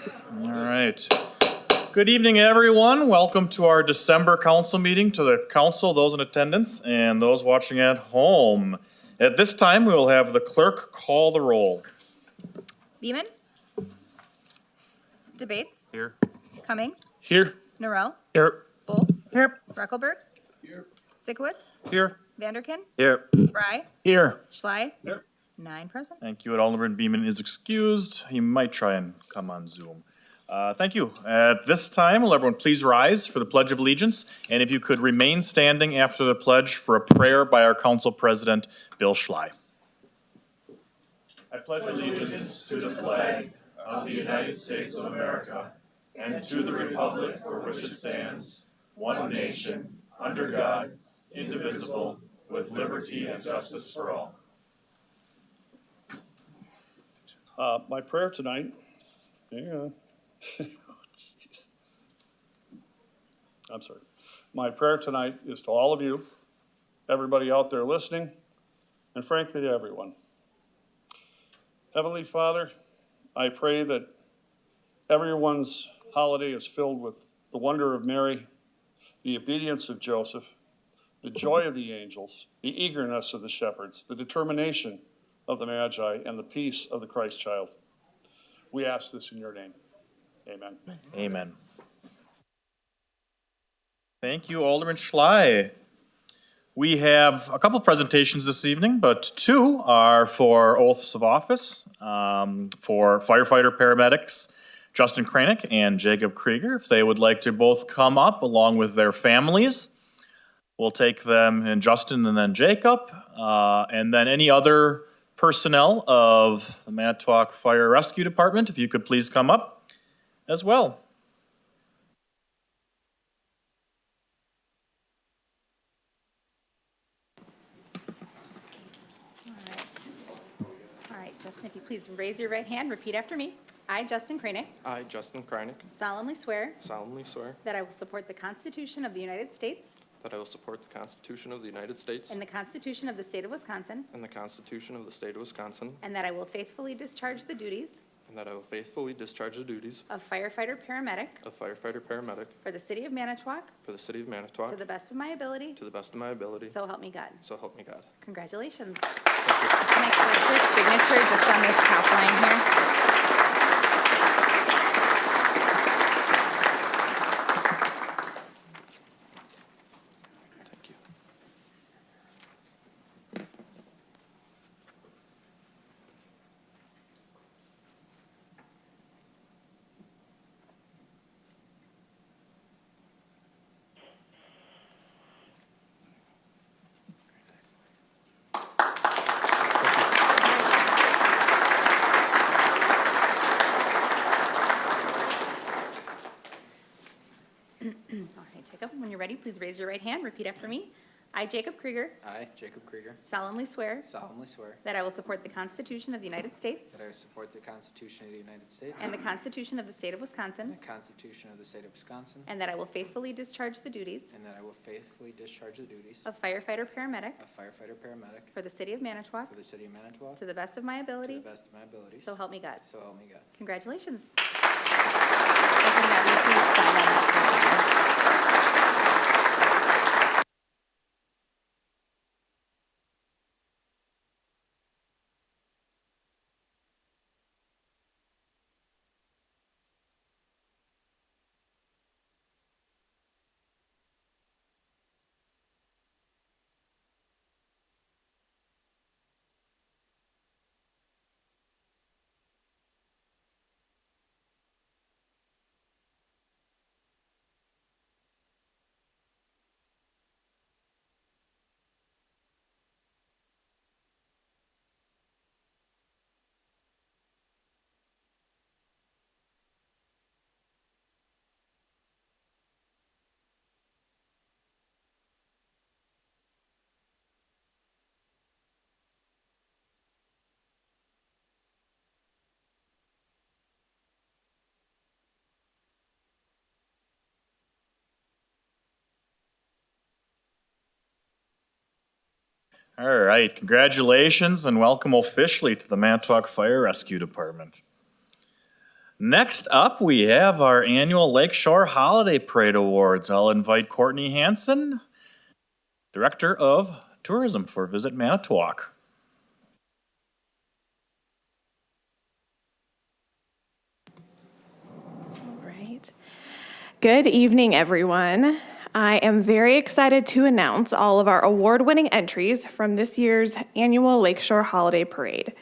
All right. Good evening, everyone. Welcome to our December council meeting, to the council, those in attendance, and those watching at home. At this time, we will have the clerk call the roll. Beeman? Debates? Here. Cummings? Here. Norrell? Here. Bolt? Here. Reckelberg? Here. Sikowitz? Here. Vanderkin? Here. Fry? Here. Schley? Here. 9 present. Thank you. Alderman Beeman is excused. He might try and come on Zoom. Thank you. At this time, will everyone please rise for the Pledge of Allegiance? And if you could remain standing after the pledge for a prayer by our council president, Bill Schley. I pledge allegiance to the flag of the United States of America and to the republic for which it stands, one nation, under God, indivisible, with liberty and justice for all. My prayer tonight, hang on. Jeez. I'm sorry. My prayer tonight is to all of you, everybody out there listening, and frankly to everyone. Heavenly Father, I pray that everyone's holiday is filled with the wonder of Mary, the obedience of Joseph, the joy of the angels, the eagerness of the shepherds, the determination of the Magi, and the peace of the Christ child. We ask this in your name. Amen. Amen. Thank you, Alderman Schley. We have a couple presentations this evening, but two are for oaths of office for firefighter paramedics Justin Kranick and Jacob Krieger. If they would like to both come up along with their families, we'll take them, and Justin and then Jacob, and then any other personnel of the Manitowoc Fire Rescue Department, if you could please come up as well. All right, Justin, if you please raise your right hand, repeat after me. I, Justin Kranick, I, Justin Kranick, solemnly swear solemnly swear that I will support the Constitution of the United States that I will support the Constitution of the United States and the Constitution of the State of Wisconsin, and the Constitution of the State of Wisconsin, and that I will faithfully discharge the duties and that I will faithfully discharge the duties of firefighter-paramedic of firefighter-paramedic for the City of Manitowoc for the City of to Manitowoc the best of my ability, to the best of my ability, so help me God. so help me God. Congratulations. Thank you. Can I get a quick signature just on this top line here? Thank you. All right, Jacob, when you're ready, please raise your right hand, repeat after me. I, Jacob Krieger, I, Jacob Krieger, solemnly swear solemnly swear that I will support the Constitution of the United States that I will support the Constitution of the United States and the Constitution of the State of and Wisconsin, the Constitution of the State of Wisconsin, and that I will faithfully discharge the duties and that I will faithfully discharge the duties of firefighter-paramedic of firefighter-paramedic for the City of Manitowoc for the City of Manitowoc to the best of my to the ability, best of my abilities. so help me God. So help me God. Congratulations. If you have me, please sign on this paper. All right, congratulations and welcome officially to the Manitowoc Fire Rescue Department. Next up, we have our annual Lakeshore Holiday Parade Awards. I'll invite Courtney Hansen, Director of Tourism for Visit Manitowoc. All right. Good evening, everyone. I am very excited to announce all of our award-winning entries from this year's annual Lakeshore Holiday Parade.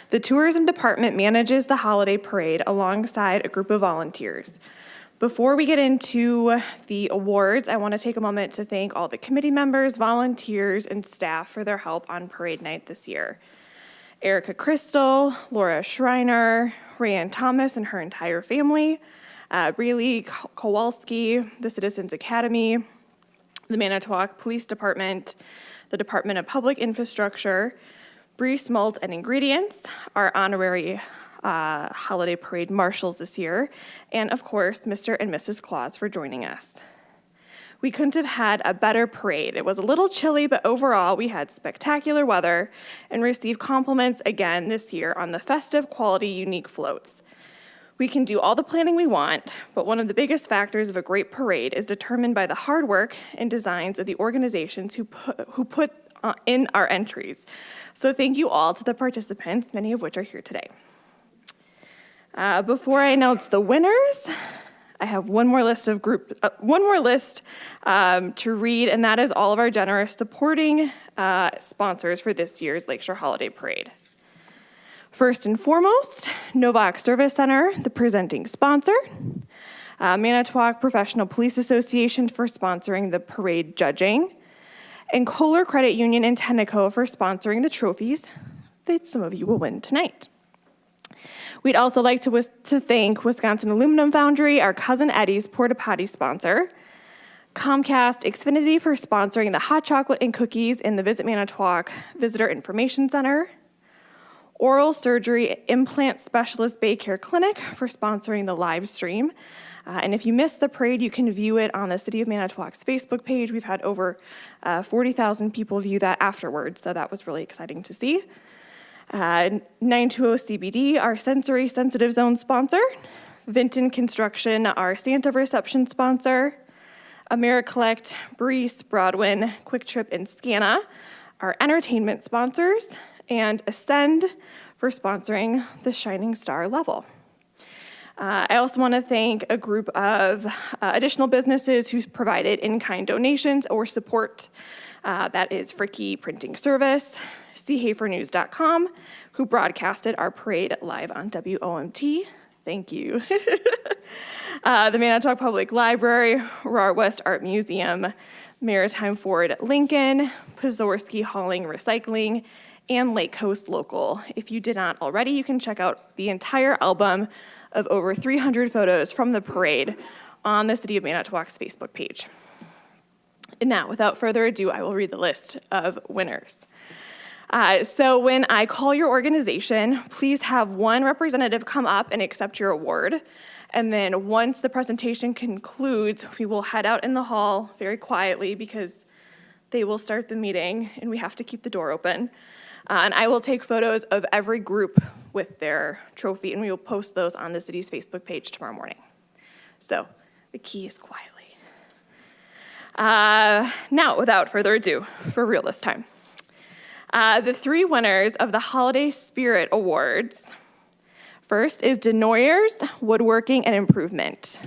The Tourism Department manages the holiday parade alongside a group of volunteers. Before we get into the awards, I want to take a moment to thank all the committee members, volunteers, and staff for their help on parade night this year. Erica Crystal, Laura Schreiner, Rayanne Thomas and her entire family, Breely Kowalski, the Citizens Academy, the Manitowoc Police Department, the Department of Public Infrastructure, Breeze Malt and Ingredients, our honorary holiday parade marshals this year, and of course, Mr. and Mrs. Claus for joining us. We couldn't have had a better parade. It was a little chilly, but overall, we had spectacular weather and received compliments again this year on the festive quality unique floats. We can do all the planning we want, but one of the biggest factors of a great parade is determined by the hard work and designs of the organizations who put in our entries. So thank you all to the participants, many of which are here today. Before I announce the winners, I have one more list to read, and that is all of our generous supporting sponsors for this year's Lakeshore Holiday Parade. First and foremost, Novak Service Center, the presenting sponsor. Manitowoc Professional Police Association for sponsoring the parade judging. And Kohler Credit Union and Tenneco for sponsoring the trophies that some of you will win tonight. We'd also like to thank Wisconsin Aluminum Foundry, our Cousin Eddie's Porta Potty sponsor. Comcast Xfinity for sponsoring the hot chocolate and cookies in the Visit Manitowoc Visitor Information Center. Oral Surgery Implant Specialist Baycare Clinic for sponsoring the live stream. And if you missed the parade, you can view it on the City of Manitowoc's Facebook page. We've had over 40,000 people view that afterwards, so that was really exciting to see. 920 CBD, our sensory sensitive zone sponsor. Vinton Construction, our Santa reception sponsor. AmeriCollect, Breeze, Broadwin, Quick Trip, and Scanna, our entertainment sponsors. And Ascend for sponsoring the Shining Star level. I also want to thank a group of additional businesses who's provided in-kind donations or support. That is Fricky Printing Service, CHaferNews.com, who broadcasted our parade live on WOMT. Thank you. The Manitowoc Public Library, Roar West Art Museum, Maritime Ford Lincoln, Pazorski Hauling Recycling, and Lake Coast Local. If you did not already, you can check out the entire album of over 300 photos from the parade on the City of Manitowoc's Facebook page. And now, without further ado, I will read the list of winners. So when I call your organization, please have one representative come up and accept your award. And then once the presentation concludes, we will head out in the hall very quietly because they will start the meeting and we have to keep the door open. And I will take photos of every group with their trophy, and we will post those on the city's Facebook page tomorrow morning. So the key is quietly. Now, without further ado, for real this time. The three winners of the Holiday Spirit Awards. First is Denoyers Woodworking and Improvement.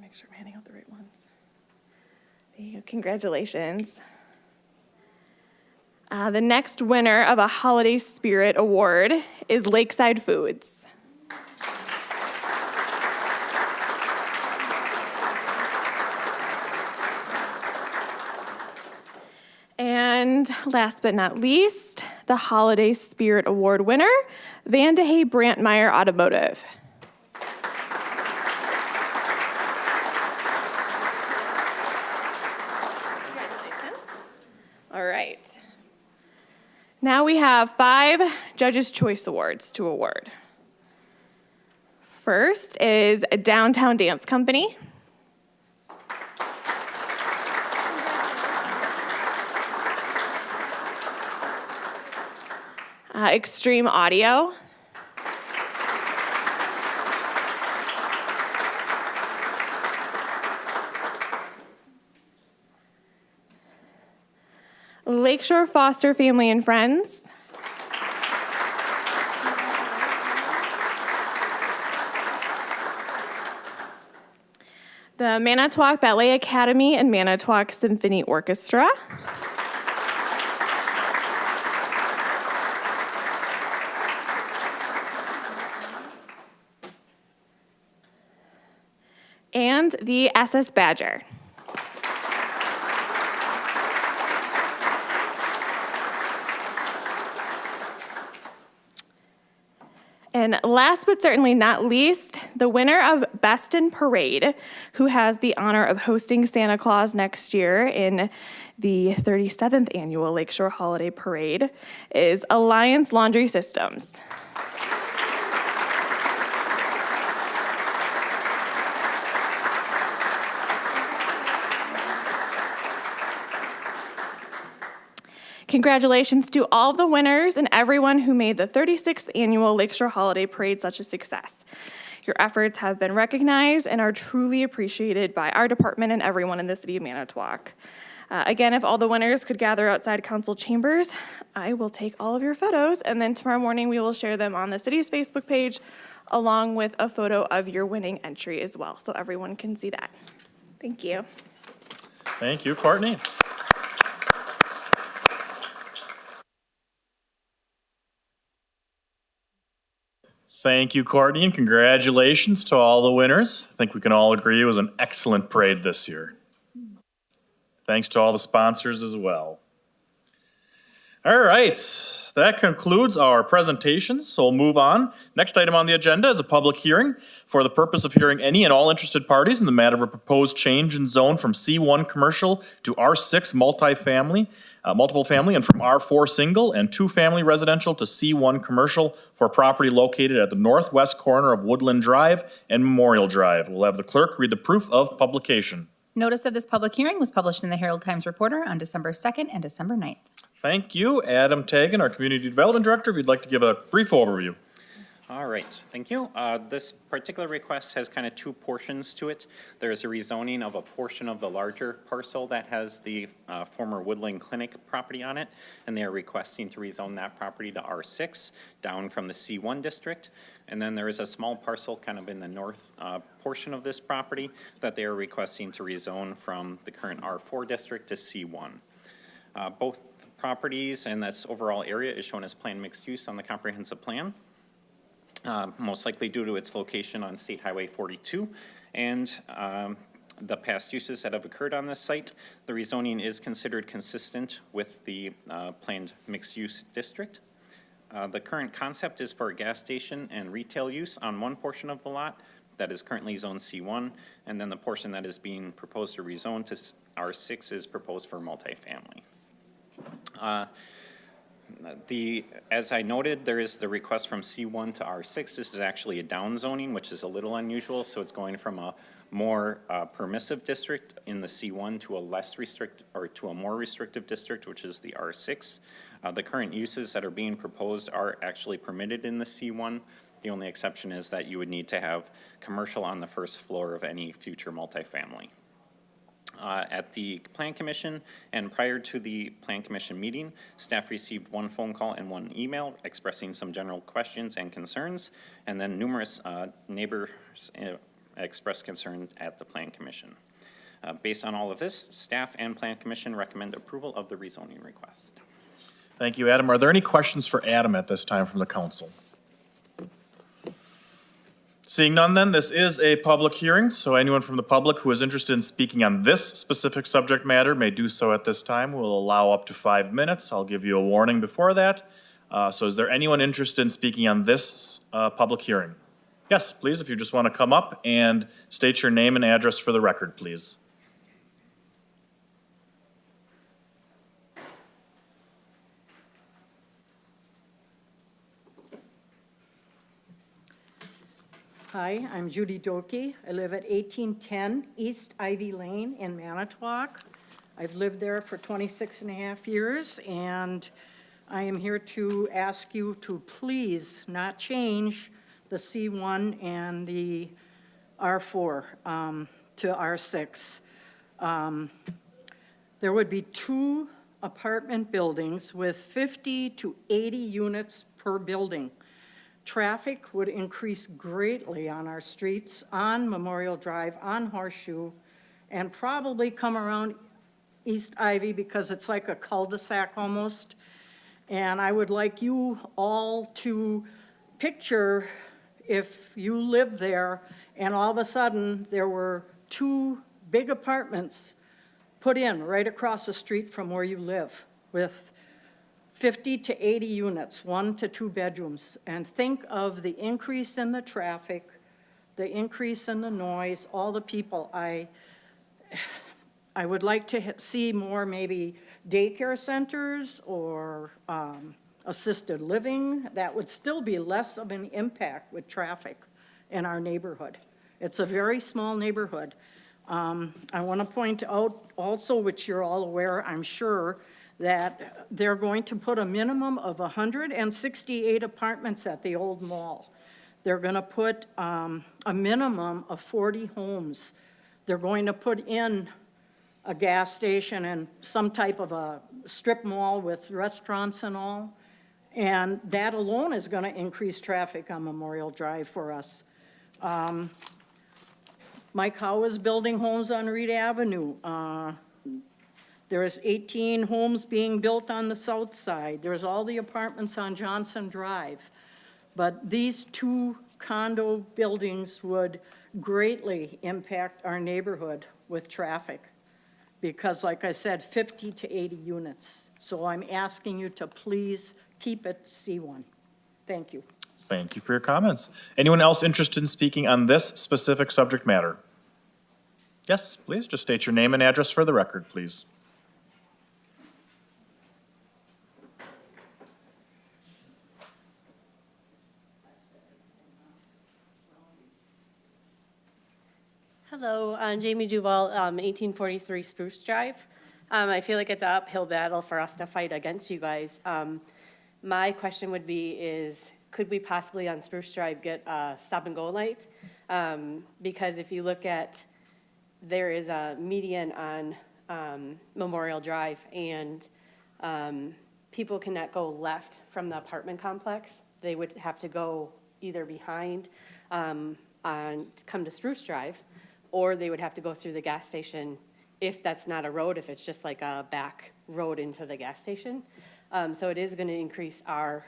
Make sure I'm handing out the right ones. There you go. Congratulations. The next winner of a Holiday Spirit Award is Lakeside Foods. And last but not least, the Holiday Spirit Award winner, Van de Hey Brantmeyer Automotive. Congratulations. All right. Now we have 5 Judges' Choice Awards to award. First is a Downtown Dance Company. Extreme Audio. Lakeshore Foster Family and Friends. The Manitowoc Ballet Academy and Manitowoc Symphony Orchestra. And the SS Badger. And last but certainly not least, the winner of Best in Parade, who has the honor of hosting Santa Claus next year in the 37th annual Lakeshore Holiday Parade, is Alliance Laundry Systems. Congratulations to all of the winners and everyone who made the 36th annual Lakeshore Holiday Parade such a success. Your efforts have been recognized and are truly appreciated by our department and everyone in the city of Manitowoc. Again, if all the winners could gather outside council chambers, I will take all of your photos, and then tomorrow morning we will share them on the city's Facebook page along with a photo of your winning entry as well, so everyone can see that. Thank you. Thank you, Courtney. Thank you, Courtney, and congratulations to all the winners. I think we can all agree it was an excellent parade this year. Thanks to all the sponsors as well. All right, that concludes our presentations, so we'll move on. Next item on the agenda is a public hearing for the purpose of hearing any and all interested parties in the matter of a proposed change in zone from C1 commercial to R6 multiple family, and from R4 single and 2-family residential to C1 commercial for property located at the northwest corner of Woodland Drive and Memorial Drive. We'll have the clerk read the proof of publication. Notice of this public hearing was published in the Herald Times Reporter on December 2nd and December 9th. Thank you. Adam Tagan, our Community Development Director, if you'd like to give a brief overview. All right, thank you. This particular request has kind of two portions to it. There is a rezoning of a portion of the larger parcel that has the former Woodland Clinic property on it, and they are requesting to rezone that property to R6 down from the C1 district. And then there is a small parcel kind of in the north portion of this property that they are requesting to rezone from the current R4 district to C1. Both properties and this overall area is shown as planned mixed use on the comprehensive plan. Most likely due to its location on State Highway 42 and the past uses that have occurred on this site. The rezoning is considered consistent with the planned mixed-use district. The current concept is for a gas station and retail use on one portion of the lot that is currently zoned C1, and then the portion that is being proposed to rezone to R6 is proposed for multifamily. As I noted, there is the request from C1 to R6. This is actually a down zoning, which is a little unusual. So it's going from a more permissive district in the C1 to a less restrict or to a more restrictive district, which is the R6. The current uses that are being proposed are actually permitted in the C1. The only exception is that you would need to have commercial on the first floor of any future multifamily. At the Plan Commission and prior to the Plan Commission meeting, staff received one phone call and one email expressing some general questions and concerns, and then numerous neighbors expressed concerns at the Plan Commission. Based on all of this, staff and Plan Commission recommend approval of the rezoning request. Thank you, Adam. Are there any questions for Adam at this time from the council? Seeing none then, this is a public hearing, so anyone from the public who is interested in speaking on this specific subject matter may do so at this time. We'll allow up to 5 minutes. I'll give you a warning before that. So is there anyone interested in speaking on this public hearing? Yes, please, if you just want to come up and state your name and address for the record, please. Hi, I'm Judy Doki. I live at 1810 East Ivy Lane in Manitowoc. I've lived there for 26 and a half years, and I am here to ask you to please not change the C1 and the R4 to R6. There would be 2 apartment buildings with 50 to 80 units per building. Traffic would increase greatly on our streets, on Memorial Drive, on Horseshoe, and probably come around East Ivy because it's like a cul-de-sac almost. And I would like you all to picture if you lived there and all of a sudden there were 2 big apartments put in right across the street from where you live with 50 to 80 units, 1 to 2 bedrooms. And think of the increase in the traffic, the increase in the noise, all the people. I would like to see more maybe daycare centers or assisted living. That would still be less of an impact with traffic in our neighborhood. It's a very small neighborhood. I want to point out also, which you're all aware, I'm sure, that they're going to put a minimum of 168 apartments at the old mall. They're going to put a minimum of 40 homes. They're going to put in a gas station and some type of a strip mall with restaurants and all. And that alone is going to increase traffic on Memorial Drive for us. Mike Howe is building homes on Reed Avenue. There's 18 homes being built on the south side. There's all the apartments on Johnson Drive. But these 2 condo buildings would greatly impact our neighborhood with traffic because, like I said, 50 to 80 units. So I'm asking you to please keep it C1. Thank you. Thank you for your comments. Anyone else interested in speaking on this specific subject matter? Yes, please, just state your name and address for the record, please. Hello, I'm Jamie Duval, 1843 Spruce Drive. I feel like it's an uphill battle for us to fight against you guys. My question would be is, could we possibly on Spruce Drive get a stop and go light? Because if you look at, there is a median on Memorial Drive and people cannot go left from the apartment complex. They would have to go either behind come to Spruce Drive, or they would have to go through the gas station if that's not a road, if it's just like a back road into the gas station. So it is going to increase our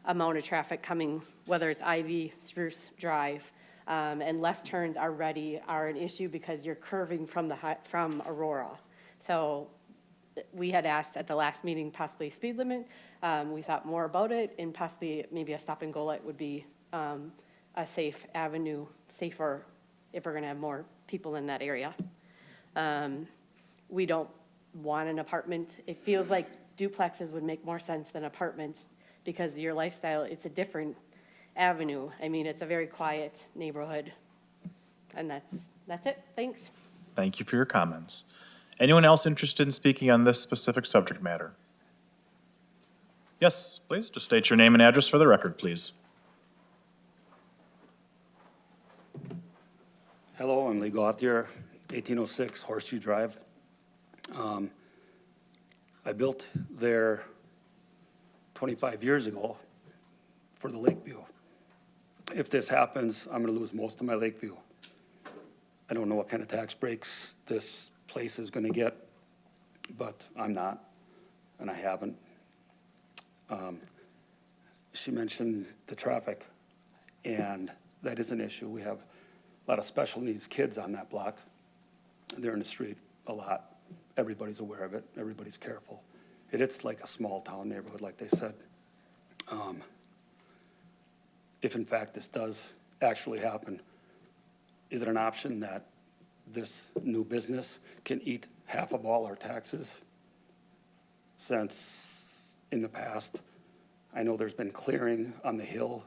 amount of traffic coming, whether it's Ivy, Spruce Drive, and left turns are an issue because you're curving from Aurora. So we had asked at the last meeting possibly speed limit. We thought more about it, and possibly maybe a stop and go light would be a safe avenue, safer if we're going to have more people in that area. We don't want an apartment. It feels like duplexes would make more sense than apartments because your lifestyle, it's a different avenue. I mean, it's a very quiet neighborhood. And that's it. Thanks. Thank you for your comments. Anyone else interested in speaking on this specific subject matter? Yes, please, just state your name and address for the record, please. Hello, I'm Lee Gauthier, 1806 Horseshoe Drive. I built there 25 years ago for the Lakeview. If this happens, I'm going to lose most of my Lakeview. I don't know what kind of tax breaks this place is going to get, but I'm not, and I haven't. She mentioned the traffic, and that is an issue. We have a lot of special needs kids on that block. They're in the street a lot. Everybody's aware of it. Everybody's careful. It's like a small town neighborhood, like they said. If in fact this does actually happen, is it an option that this new business can eat half of all our taxes? Since in the past, I know there's been clearing on the hill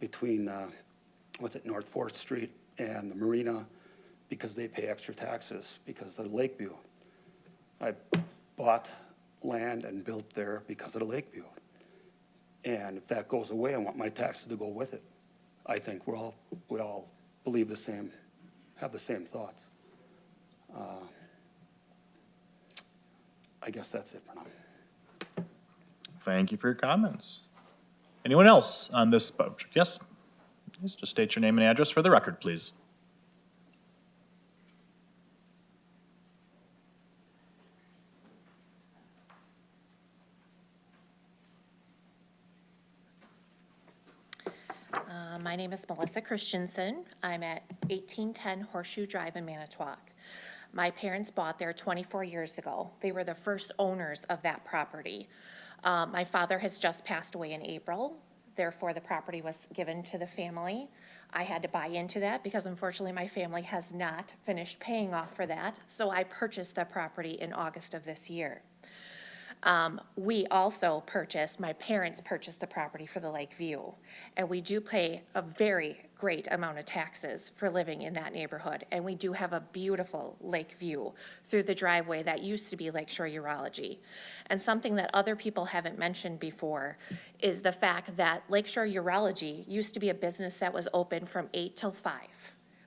between, North 4th Street and the marina because they pay extra taxes because of the Lakeview. I bought land and built there because of the Lakeview. And if that goes away, I want my taxes to go with it. I think we all believe the same, have the same thoughts. I guess that's it for now. Thank you for your comments. Anyone else on this subject? Yes? Please just state your name and address for the record, please. My name is Melissa Christensen. I'm at 1810 Horseshoe Drive in Manitowoc. My parents bought there 24 years ago. They were the first owners of that property. My father has just passed away in April. Therefore, the property was given to the family. I had to buy into that because unfortunately my family has not finished paying off for that. So I purchased the property in August of this year. We also my parents purchased the property for the Lake View. And we do pay a very great amount of taxes for living in that neighborhood. And we do have a beautiful lake view through the driveway that used to be Lakeshore Urology. And something that other people haven't mentioned before is the fact that Lakeshore Urology used to be a business that was open from 8 till 5.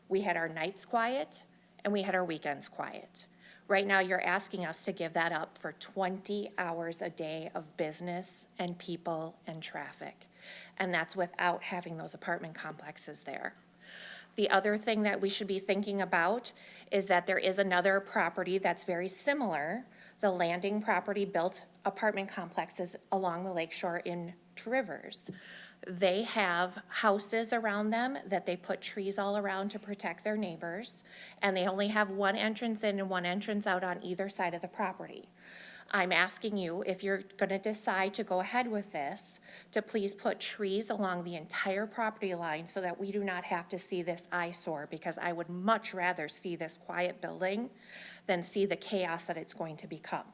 We had our nights quiet and we had our weekends quiet. Right now, you're asking us to give that up for 20 hours a day of business and people and traffic. And that's without having those apartment complexes there. The other thing that we should be thinking about is that there is another property that's very similar. The Landing property built apartment complexes along the lakeshore in Rivers. They have houses around them that they put trees all around to protect their neighbors, and they only have one entrance in and one entrance out on either side of the property. I'm asking you, if you're going to decide to go ahead with this, to please put trees along the entire property line so that we do not have to see this eyesore, because I would much rather see this quiet building than see the chaos that it's going to become.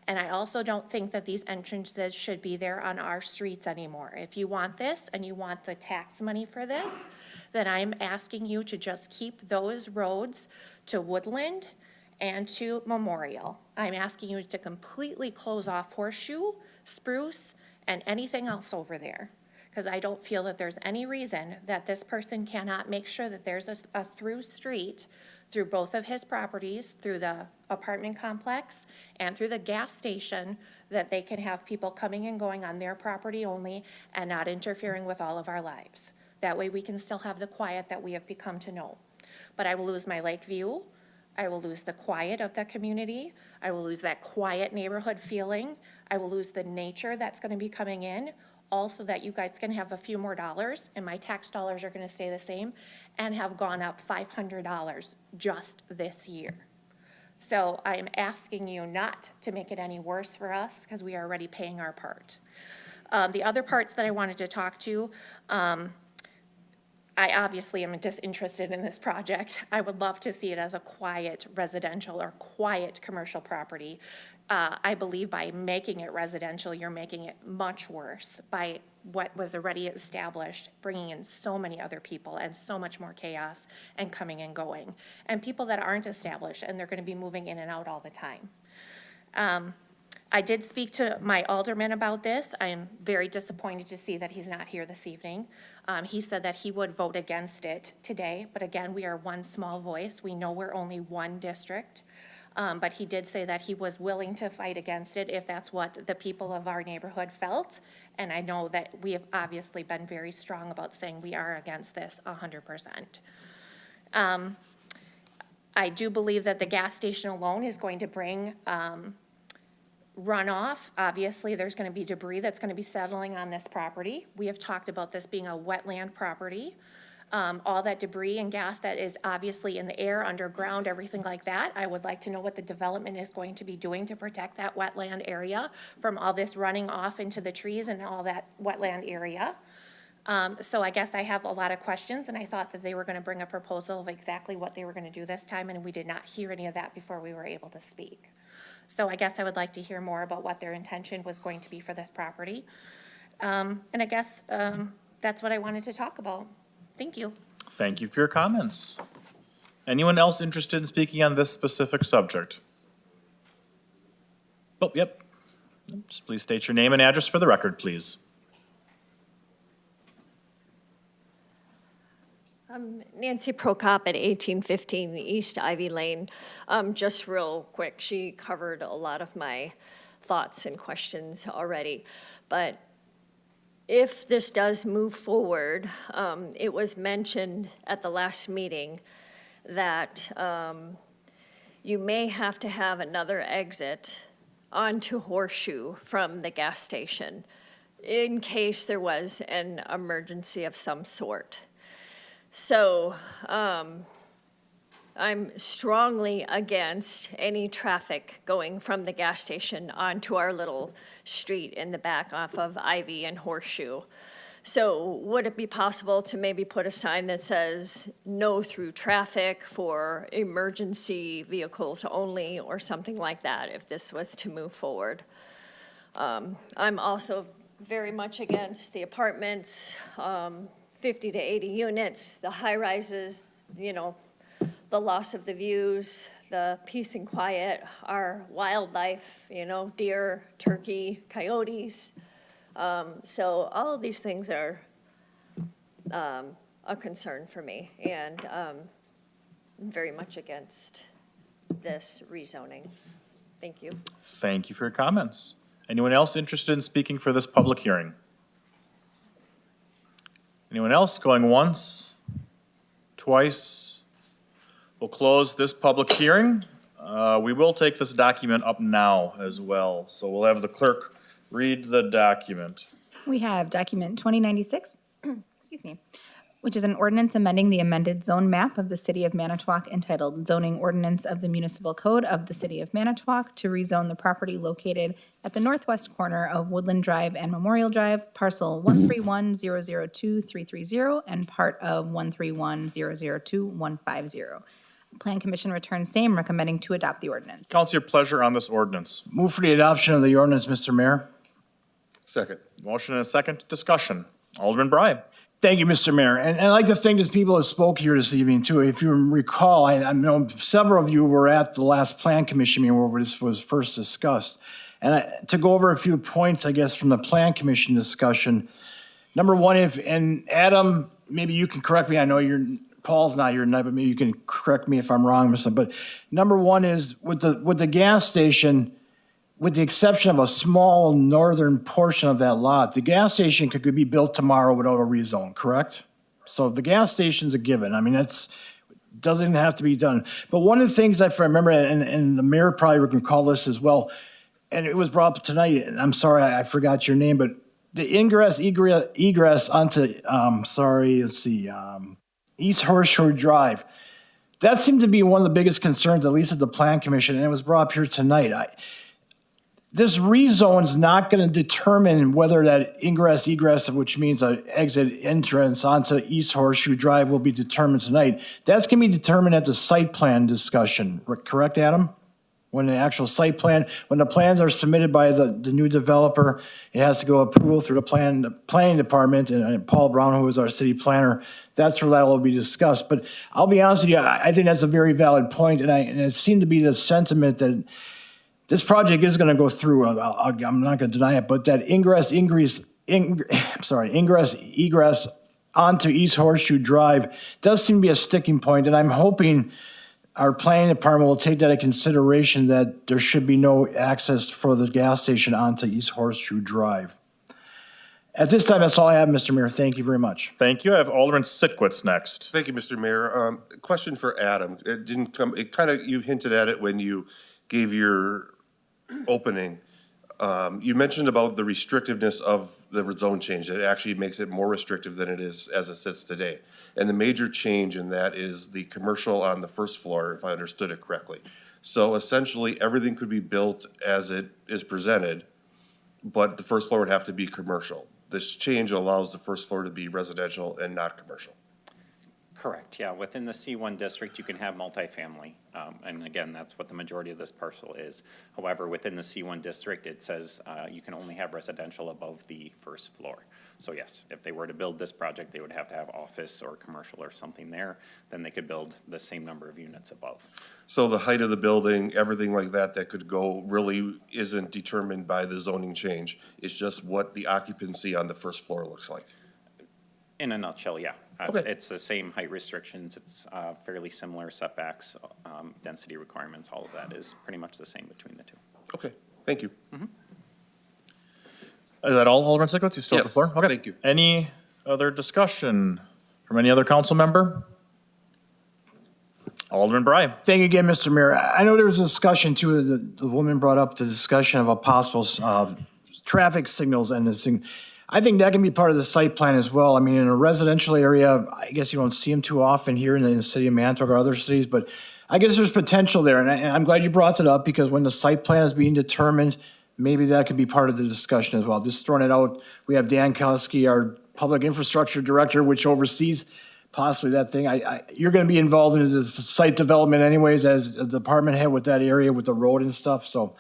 And I also don't think that these entrances should be there on our streets anymore. If you want this and you want the tax money for this, then I'm asking you to just keep those roads to Woodland and to Memorial. I'm asking you to completely close off Horseshoe, Spruce, and anything else over there. Because I don't feel that there's any reason that this person cannot make sure that there's a through street through both of his properties, through the apartment complex and through the gas station, that they can have people coming and going on their property only and not interfering with all of our lives. That way we can still have the quiet that we have become to know. But I will lose my lake view. I will lose the quiet of the community. I will lose that quiet neighborhood feeling. I will lose the nature that's going to be coming in. Also that you guys can have a few more dollars, and my tax dollars are going to stay the same and have gone up $500 just this year. So I am asking you not to make it any worse for us, because we are already paying our part. The other parts that I wanted to talk to, I obviously am disinterested in this project. I would love to see it as a quiet residential or quiet commercial property. I believe by making it residential, you're making it much worse by what was already established, bringing in so many other people and so much more chaos and coming and going. And people that aren't established, and they're going to be moving in and out all the time. I did speak to my alderman about this. I am very disappointed to see that he's not here this evening. He said that he would vote against it today, but again, we are one small voice. We know we're only one district. But he did say that he was willing to fight against it if that's what the people of our neighborhood felt. And I know that we have obviously been very strong about saying we are against this 100%. I do believe that the gas station alone is going to bring runoff. Obviously, there's going to be debris that's going to be settling on this property. We have talked about this being a wetland property. All that debris and gas that is obviously in the air, underground, everything like that. I would like to know what the development is going to be doing to protect that wetland area from all this running off into the trees and all that wetland area. So I guess I have a lot of questions, and I thought that they were going to bring a proposal of exactly what they were going to do this time, and we did not hear any of that before we were able to speak. So I guess I would like to hear more about what their intention was going to be for this property. And I guess that's what I wanted to talk about. Thank you. Thank you for your comments. Anyone else interested in speaking on this specific subject? Oh, yep. Just please state your name and address for the record, please. Nancy Prokop at 1815 East Ivy Lane. Just real quick, she covered a lot of my thoughts and questions already. But if this does move forward, it was mentioned at the last meeting that you may have to have another exit onto Horseshoe from the gas station in case there was an emergency of some sort. So I'm strongly against any traffic going from the gas station onto our little street in the back off of Ivy and Horseshoe. So would it be possible to maybe put a sign that says no through traffic for emergency vehicles only or something like that if this was to move forward? I'm also very much against the apartments, 50 to 80 units, the high rises, you know, the loss of the views, the peace and quiet, our wildlife, you know, deer, turkey, coyotes. So all of these things are a concern for me, and I'm very much against this rezoning. Thank you. Thank you for your comments. Anyone else interested in speaking for this public hearing? Anyone else going once, twice? We'll close this public hearing. We will take this document up now as well, so we'll have the clerk read the document. We have document 2096, excuse me, which is an ordinance amending the amended zone map of the city of Manitowoc entitled Zoning Ordinance of the Municipal Code of the City of Manitowoc to rezone the property located at the northwest corner of Woodland Drive and Memorial Drive, parcel 131-002-330 and part of 131-002-150. Plan Commission returns same, recommending to adopt the ordinance. Council, your pleasure on this ordinance. Move for the adoption of the ordinance, Mr. Mayor. Second. Motion and a second discussion. Alderman Bry. Thank you, Mr. Mayor. And I'd like to thank the people that spoke here this evening, too. If you recall, I know several of you were at the last Plan Commission meeting where this was first discussed. And to go over a few points, I guess, from the Plan Commission discussion. Number one, and Adam, maybe you can correct me. I know Paul's not here tonight, but maybe you can correct me if I'm wrong, Mr. But number one is with the gas station, with the exception of a small northern portion of that lot, the gas station could be built tomorrow without a rezone, correct? So the gas station's a given. I mean, doesn't have to be done. But one of the things I remember, and the mayor probably can call this as well, and it was brought up tonight, and I'm sorry, I forgot your name, but the egress onto, East Horseshoe Drive. That seemed to be one of the biggest concerns, at least at the Plan Commission, and it was brought up here tonight. This rezone is not going to determine whether that egress, which means an exit entrance onto East Horseshoe Drive, will be determined tonight. That's going to be determined at the site plan discussion, correct, Adam? When the actual site plan, when the plans are submitted by the new developer, it has to go approval through the planning department, and Paul Brown, who is our city planner, that's where that will be discussed. But I'll be honest with you, I think that's a very valid point, and it seemed to be the sentiment that this project is going to go through. I'm not going to deny it, but that egress onto East Horseshoe Drive does seem to be a sticking point, and I'm hoping our planning department will take that into consideration, that there should be no access for the gas station onto East Horseshoe Drive. At this time, that's all I have, Mr. Mayor. Thank you very much. Thank you. I have Alderman Sitkowitz next. Thank you, Mr. Mayor. Question for Adam. It didn't come, it kind of, you hinted at it when you gave your opening. You mentioned about the restrictiveness of the zone change. That it actually makes it more restrictive than it is as it sits today. And the major change in that is the commercial on the first floor, if I understood it correctly. So essentially, everything could be built as it is presented, but the first floor would have to be commercial. This change allows the first floor to be residential and not commercial. Correct, yeah. Within the C1 district, you can have multifamily. And again, that's what the majority of this parcel is. However, within the C1 district, it says you can only have residential above the first floor. So yes, if they were to build this project, they would have to have office or commercial or something there. Then they could build the same number of units above. So the height of the building, everything like that could go really isn't determined by the zoning change. It's just what the occupancy on the first floor looks like. In a nutshell, yeah. Okay. It's the same height restrictions, it's fairly similar setbacks, density requirements, all of that is pretty much the same between the two. Okay, thank you. Is that all, Alderman Sikowitz? You still have the floor? Yes, Okay. thank you. Any other discussion from any other council member? Alderman Bry. Thank you again, Mr. Mayor. I know there was a discussion too, the woman brought up the discussion of a possible traffic signals and this thing. I think that can be part of the site plan as well. I mean, in a residential area, I guess you don't see them too often here in the city of Manitowoc or other cities, but I guess there's potential there. And I'm glad you brought it up because when the site plan is being determined, maybe that could be part of the discussion as well. Just throwing it out. We have Dan Kaliski, our public infrastructure director, which oversees possibly that thing. You're going to be involved in the site development anyways as a department head with that area with the road and stuff. So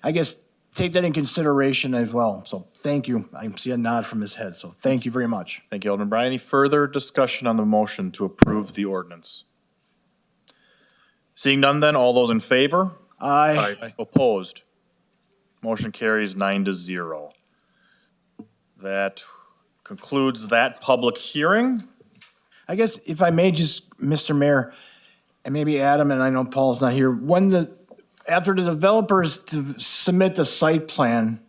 I guess take that in consideration as well. So thank you. I see a nod from his head. So thank you very much. Thank you, Alderman Bry. Any further discussion on the motion to approve the ordinance? Seeing none then, all those in favor? Aye. Opposed? Motion carries 9-0. That concludes that public hearing. I guess if I may just, Mr. Mayor, and maybe Adam, and I know Paul's not here, after the developers to submit the site plan,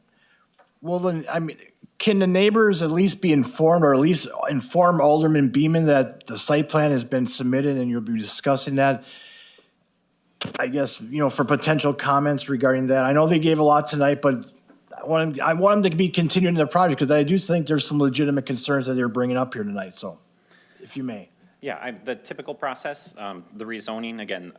can the neighbors at least be informed or at least inform Alderman Beeman that the site plan has been submitted and you'll be discussing that? I guess, for potential comments regarding that. I know they gave a lot tonight, but I want them to be continuing the project because I do think there's some legitimate concerns that they're bringing up here tonight. So if you may. Yeah, the typical process, the rezoning, again,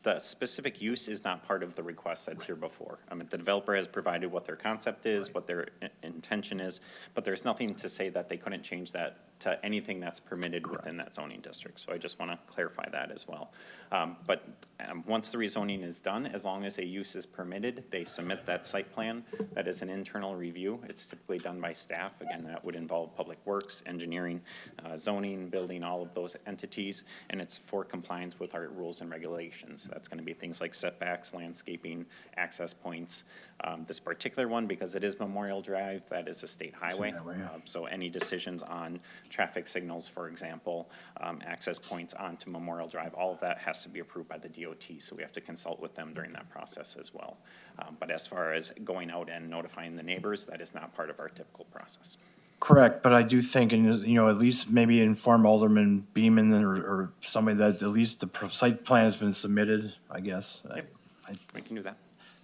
the specific use is not part of the request that's here before. I mean, the developer has provided what their concept is, what their intention is, but there's nothing to say that they couldn't change that to anything that's permitted within that zoning district. So I just want to clarify that as well. But once the rezoning is done, as long as a use is permitted, they submit that site plan. That is an internal review. It's typically done by staff. Again, that would involve public works, engineering, zoning, building, all of those entities, and it's for compliance with our rules and regulations. That's going to be things like setbacks, landscaping, access points. This particular one, because it is Memorial Drive, that is a state highway. So any decisions on traffic signals, for example, access points onto Memorial Drive, all of that has to be approved by the DOT. So we have to consult with them during that process as well. But as far as going out and notifying the neighbors, that is not part of our typical process. Correct, but I do think, and at least maybe inform Alderman Beeman or somebody that at least the site plan has been submitted, I guess. We can do that.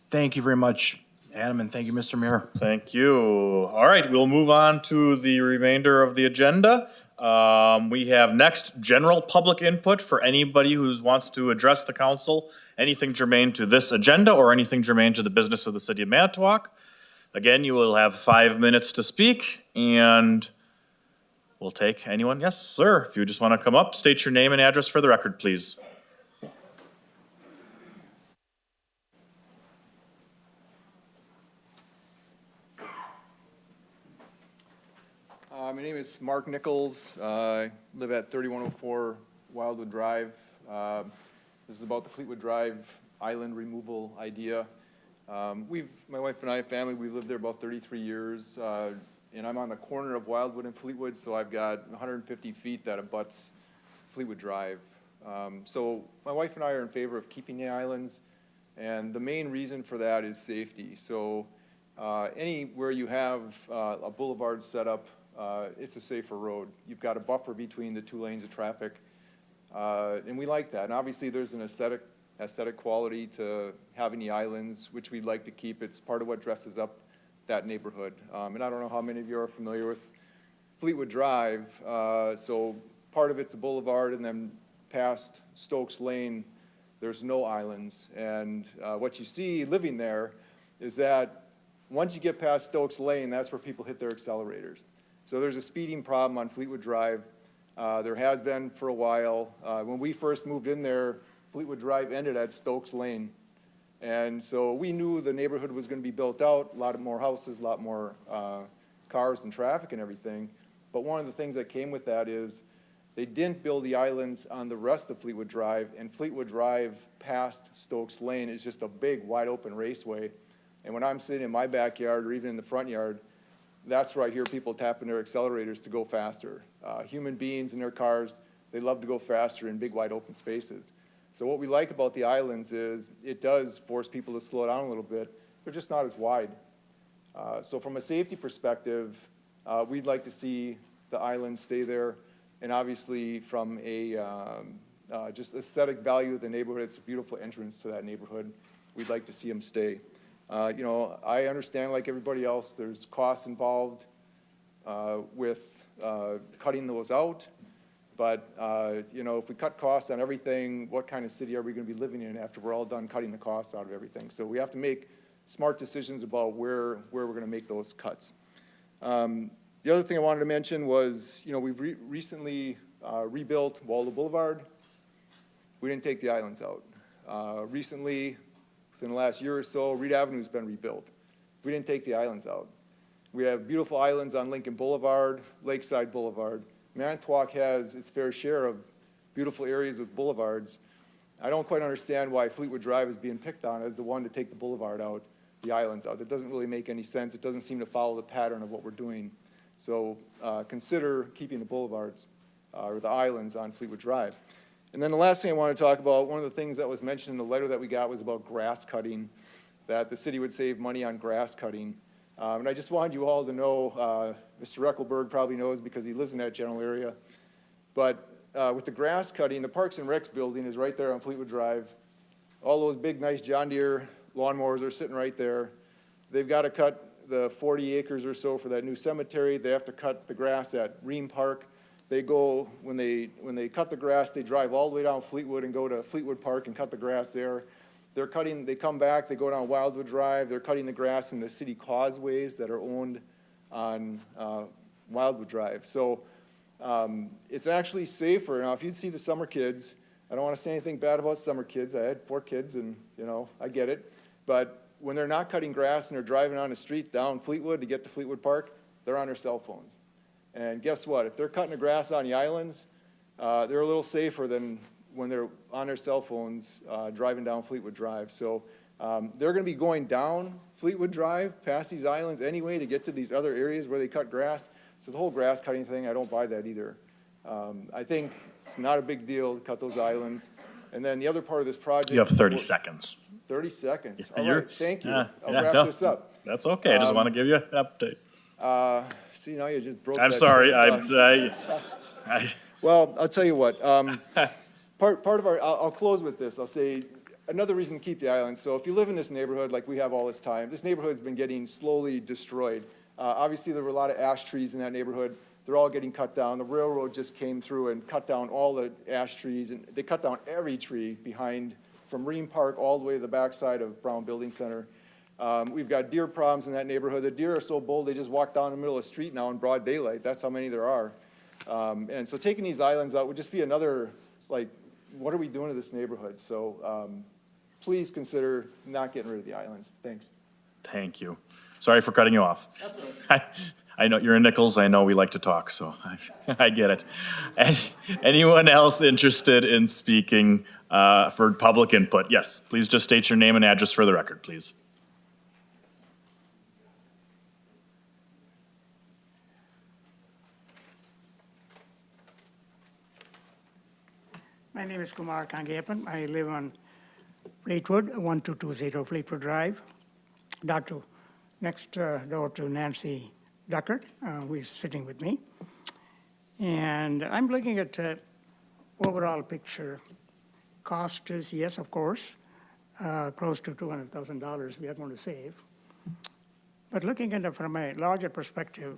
Thank you very much, Adam, and thank you, Mr. Mayor. Thank you. All right, we'll move on to the remainder of the agenda. We have next general public input for anybody who wants to address the council, anything germane to this agenda or anything germane to the business of the city of Manitowoc. Again, you will have 5 minutes to speak, and we'll take anyone. Yes, sir. If you just want to come up, state your name and address for the record, please. My name is Mark Nichols. I live at 3104 Wildwood Drive. This is about the Fleetwood Drive island removal idea. My wife and I, family, we've lived there about 33 years, and I'm on the corner of Wildwood and Fleetwood, so I've got 150 feet that abuts Fleetwood Drive. So my wife and I are in favor of keeping the islands, and the main reason for that is safety. So anywhere you have a boulevard set up, it's a safer road. You've got a buffer between the two lanes of traffic, and we like that. And obviously, there's an aesthetic quality to having the islands, which we'd like to keep. It's part of what dresses up that neighborhood. And I don't know how many of you are familiar with Fleetwood Drive. So part of it's a boulevard, and then past Stokes Lane, there's no islands. And what you see living there is that once you get past Stokes Lane, that's where people hit their accelerators. So there's a speeding problem on Fleetwood Drive. There has been for a while. When we first moved in there, Fleetwood Drive ended at Stokes Lane. And so we knew the neighborhood was going to be built out, a lot more houses, a lot more cars and traffic and everything. But one of the things that came with that is they didn't build the islands on the rest of Fleetwood Drive, and Fleetwood Drive past Stokes Lane is just a big, wide open raceway. And when I'm sitting in my backyard or even in the front yard, that's where I hear people tapping their accelerators to go faster. Human beings in their cars, they love to go faster in big, wide open spaces. So what we like about the islands is it does force people to slow down a little bit. They're just not as wide. So from a safety perspective, we'd like to see the islands stay there. And obviously from a just aesthetic value of the neighborhood, it's a beautiful entrance to that neighborhood. We'd like to see them stay. You know, I understand, like everybody else, there's costs involved with cutting those out. But, you know, if we cut costs on everything, what kind of city are we going to be living in after we're all done cutting the costs out of everything? So we have to make smart decisions about where we're going to make those cuts. The other thing I wanted to mention was, you know, we've recently rebuilt Waldo Boulevard. We didn't take the islands out. Recently, within the last year or so, Reed Avenue's been rebuilt. We didn't take the islands out. We have beautiful islands on Lincoln Boulevard, Lakeside Boulevard. Manitowoc has its fair share of beautiful areas with boulevards. I don't quite understand why Fleetwood Drive is being picked on as the one to take the boulevard out, the islands out. That doesn't really make any sense. It doesn't seem to follow the pattern of what we're doing. So consider keeping the boulevards or the islands on Fleetwood Drive. And then the last thing I want to talk about, one of the things that was mentioned in the letter that we got was about grass cutting, that the city would save money on grass cutting. And I just wanted you all to know, Mr. Reckelberg probably knows because he lives in that general area, but with the grass cutting, the Parks and Recs building is right there on Fleetwood Drive. All those big, nice John Deere lawnmowers are sitting right there. They've got to cut the 40 acres or so for that new cemetery. They have to cut the grass at Ream Park. They go, when they cut the grass, they drive all the way down Fleetwood and go to Fleetwood Park and cut the grass there. They're cutting, they come back, they go down Wildwood Drive, they're cutting the grass in the city causeways that are owned on Wildwood Drive. So it's actually safer. Now, if you'd see the summer kids, I don't want to say anything bad about summer kids. I had 4 kids and, you know, I get it. But when they're not cutting grass and they're driving on the street down Fleetwood to get to Fleetwood Park, they're on their cell phones. And guess what? If they're cutting the grass on the islands, they're a little safer than when they're on their cell phones driving down Fleetwood Drive. So they're going to be going down Fleetwood Drive past these islands anyway to get to these other areas where they cut grass. So the whole grass cutting thing, I don't buy that either. I think it's not a big deal to cut those islands. And then the other part of this project. You have 30 seconds. 30 seconds. All You're- right, thank you. Yeah, I'll yeah, wrap no, this up. That's okay. I just want to give you an update. See, now you just broke I'm that sorry. train of thought. Well, I'll tell you what, part of our, I'll close with this. I'll say another reason to keep the islands. So if you live in this neighborhood like we have all this time, this neighborhood's been getting slowly destroyed. Obviously, there were a lot of ash trees in that neighborhood. They're all getting cut down. The railroad just came through and cut down all the ash trees, and they cut down every tree behind, from Ream Park all the way to the backside of Brown Building Center. We've got deer problems in that neighborhood. The deer are so bold, they just walk down the middle of the street now in broad daylight. That's how many there are. And so taking these islands out would just be another, like, what are we doing to this neighborhood? So please consider not getting rid of the islands. Thanks. Thank you. Sorry for cutting you off. I know you're in Nichols. I know we like to talk, so I get it. Anyone else interested in speaking for public input? Yes, please just state your name and address for the record, please. My name is Kumar Kangayapan. I live on Fleetwood, 1220 Fleetwood Drive. Next door to Nancy Duckert, who is sitting with me. And I'm looking at the overall picture. Cost is, yes, of course, close to $200,000 we are going to save. But looking at it from a larger perspective,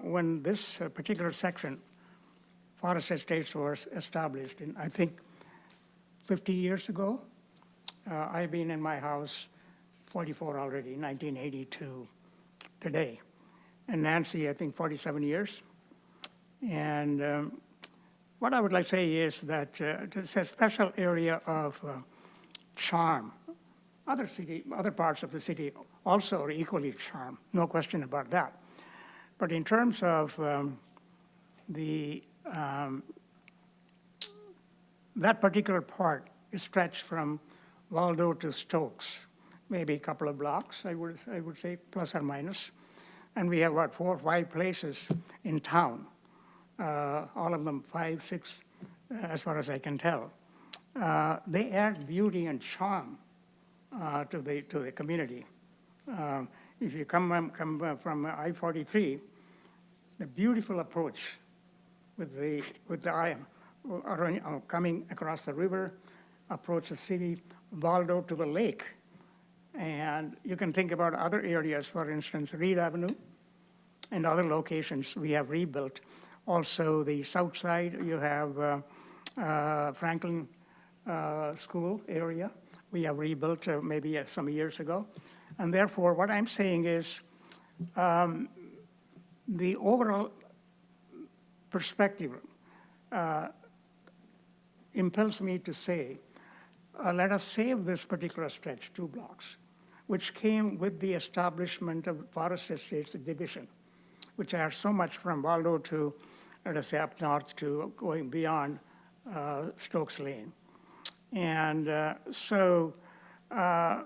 when this particular section, Forest Estates, was established in, I think, 50 years ago. I've been in my house 44 already, 1982 today. And Nancy, I think 47 years. And what I would like to say is that it's a special area of charm. Other parts of the city also are equally charm, no question about that. But in terms of that particular part is stretched from Waldo to Stokes, maybe a couple of blocks, I would say, plus or minus. And we have, what, 4 or 5 places in town, all of them 5, 6, as far as I can tell. They add beauty and charm to the community. If you come from I-43, the beautiful approach with the coming across the river, approach the city, Waldo to the lake. And you can think about other areas, for instance, Reed Avenue and other locations we have rebuilt. Also, the south side, you have Franklin School area. We have rebuilt maybe some years ago. And therefore, what I'm saying is the overall perspective impels me to say, let us save this particular stretch, 2 blocks, which came with the establishment of Forest Estates Division, which are so much from Waldo to, let us say, up north to going beyond Stokes Lane. And I'm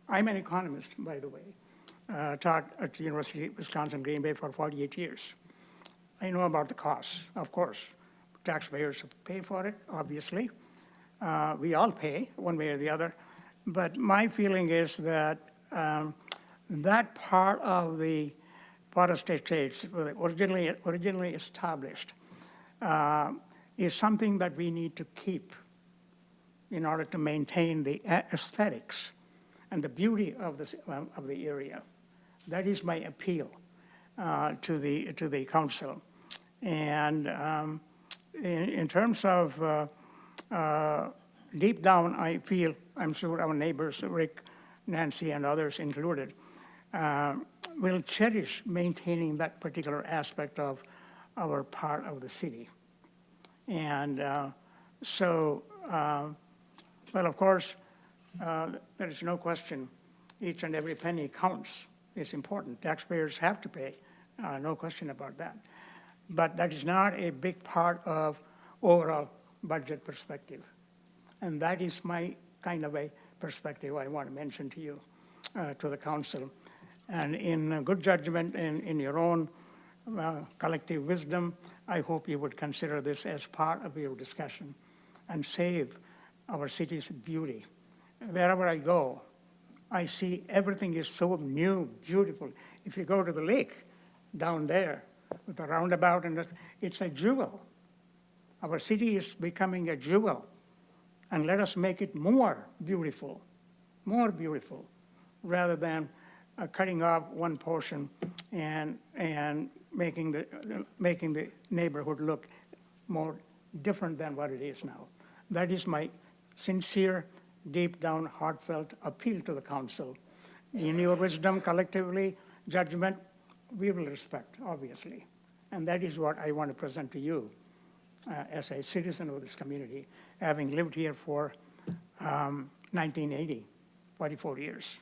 an economist, by the way, taught at the University of Wisconsin Green Bay for 48 years. I know about the costs, of course. Taxpayers pay for it, obviously. We all pay, one way or the other. But my feeling is that that part of the Forest Estates, originally established, is something that we need to keep in order to maintain the aesthetics and the beauty of the area. That is my appeal to the council. And in terms of deep down, I feel, I'm sure our neighbors, Rick, Nancy, and others included, will cherish maintaining that particular aspect of our part of the city. And well, of course, there is no question, each and every penny counts. It's important. Taxpayers have to pay, no question about that. But that is not a big part of overall budget perspective. And that is my kind of a perspective I want to mention to you, to the council. And in good judgment and in your own collective wisdom, I hope you would consider this as part of your discussion and save our city's beauty. Wherever I go, I see everything is so new, beautiful. If you go to the lake down there with the roundabout, and it's a jewel. Our city is becoming a jewel. And let us make it more beautiful, rather than cutting off one portion and making the neighborhood look more different than what it is now. That is my sincere, deep down, heartfelt appeal to the council. In your wisdom, collectively, judgment, we will respect, obviously. And that is what I want to present to you as a citizen of this community, having lived here for 1980, 44 years.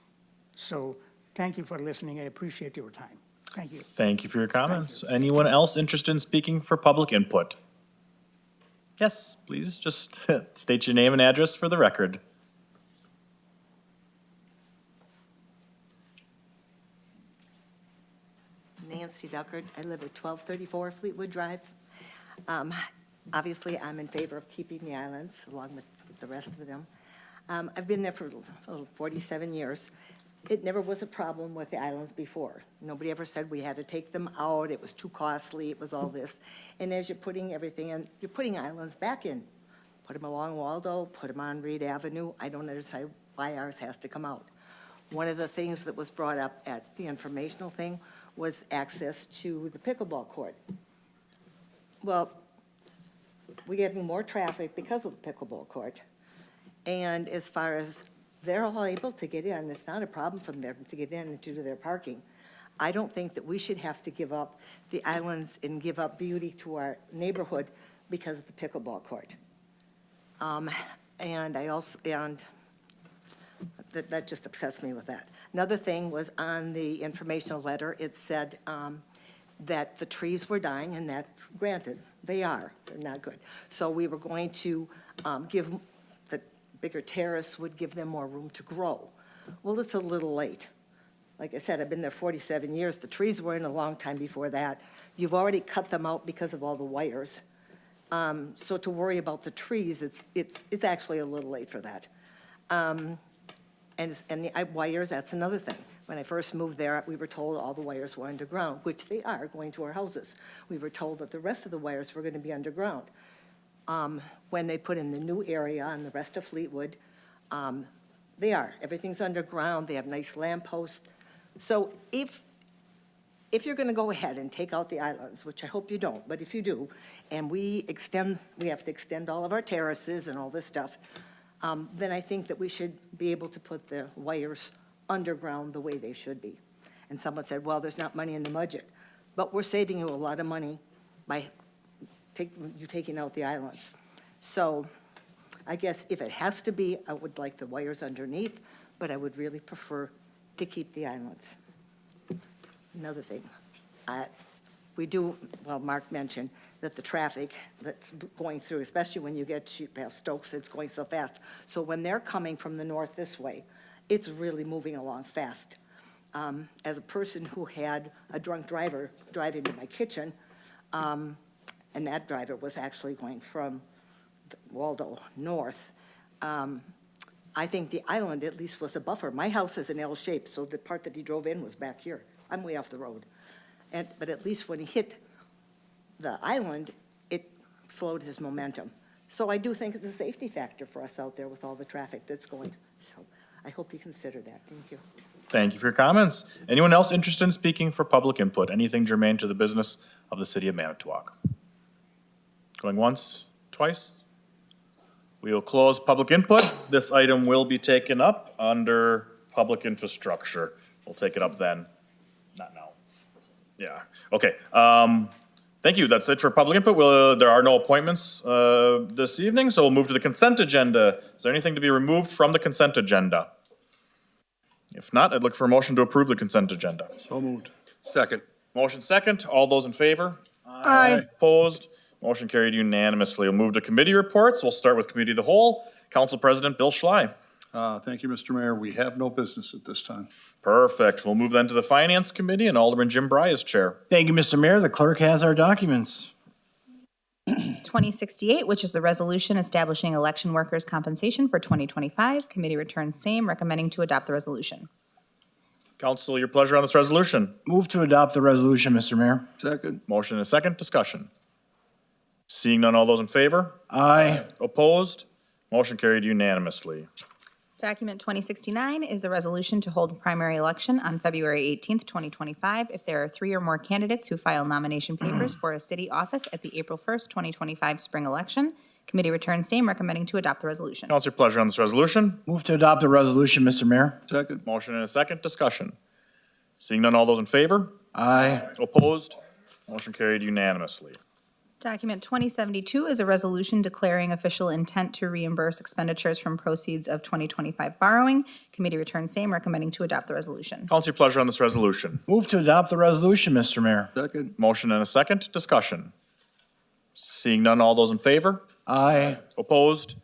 So thank you for listening. I appreciate your time. Thank you. Thank you for your comments. Anyone else interested in speaking for public input? Yes, please just state your name and address for the record. Nancy Duckard. I live at 1234 Fleetwood Drive. Obviously, I'm in favor of keeping the islands along with the rest of them. I've been there for 47 years. It never was a problem with the islands before. Nobody ever said we had to take them out, it was too costly, it was all this. And as you're putting everything in, you're putting islands back in. Put them along Waldo, put them on Reed Avenue. I don't understand why ours has to come out. One of the things that was brought up at the informational thing was access to the pickleball court. Well, we're getting more traffic because of the pickleball court. And as far as they're all able to get in, it's not a problem for them to get in due to their parking. I don't think that we should have to give up the islands and give up beauty to our neighborhood because of the pickleball court. And I also, that just upsets me with that. Another thing was on the informational letter, it said that the trees were dying, and that's granted, they are, they're not good. So we were going to give, the bigger terrace would give them more room to grow. Well, it's a little late. Like I said, I've been there 47 years. The trees were in a long time before that. You've already cut them out because of all the wires. So to worry about the trees, it's actually a little late for that. And the wires, that's another thing. When I first moved there, we were told all the wires were underground, which they are, going to our houses. We were told that the rest of the wires were going to be underground. When they put in the new area on the rest of Fleetwood, they are. Everything's underground. They have nice lampposts. So if you're going to go ahead and take out the islands, which I hope you don't, but if you do, and we have to extend all of our terraces and all this stuff, then I think that we should be able to put the wires underground the way they should be. And someone said, well, there's not money in the budget. But we're saving you a lot of money by you taking out the islands. So I guess if it has to be, I would like the wires underneath, but I would really prefer to keep the islands. Another thing, Mark mentioned that the traffic that's going through, especially when you get past Stokes, it's going so fast. So when they're coming from the north this way, it's really moving along fast. As a person who had a drunk driver drive into my kitchen, and that driver was actually going from Waldo north, I think the island at least was a buffer. My house is an L shape, so the part that he drove in was back here. I'm way off the road. But at least when he hit the island, it slowed his momentum. So I do think it's a safety factor for us out there with all the traffic that's going. So I hope you consider that. Thank you. Thank you for your comments. Anyone else interested in speaking for public input? Anything germane to the business of the city of Manitowoc? Going once, twice? We will close public input. This item will be taken up under public infrastructure. We'll take it up then. Not now. Yeah, okay. Thank you. That's it for public input. There are no appointments this evening, so we'll move to the consent agenda. Is there anything to be removed from the consent agenda? If not, I'd look for a motion to approve the consent agenda. So moved. Second. Motion second. All those in favor? Aye. Opposed? Motion carried unanimously. We'll move to committee reports. We'll start with Committee of the Whole. Council President Bill Schley. Thank you, Mr. Mayor. We have no business at this time. Perfect. We'll move then to the Finance Committee, and Alderman Jim Bry is chair. Thank you, Mr. Mayor. The clerk has our documents. 2068, which is a resolution establishing election workers' compensation for 2025. Committee returns same, recommending to adopt the resolution. Council, your pleasure on this resolution. Move to adopt the resolution, Mr. Mayor. Second. Motion and a second. Discussion. Seeing none, all those in favor? Aye. Opposed? Motion carried unanimously. Document 2069 is a resolution to hold a primary election on February 18th, 2025, if there are 3 or more candidates who file nomination papers for a city office at the April 1st, 2025 spring election. Committee returns same, recommending to adopt the resolution. Council, your pleasure on this resolution. Move to adopt the resolution, Mr. Mayor. Second. Motion and a second. Discussion. Seeing none, all those in favor? Aye. Opposed? Motion carried unanimously. Document 2072 is a resolution declaring official intent to reimburse expenditures from proceeds of 2025 borrowing. Committee returns same, recommending to adopt the resolution. Council, your pleasure on this resolution. Move to adopt the resolution, Mr. Mayor. Second. Motion and a second. Discussion. Seeing none, all those in favor? Aye. Opposed?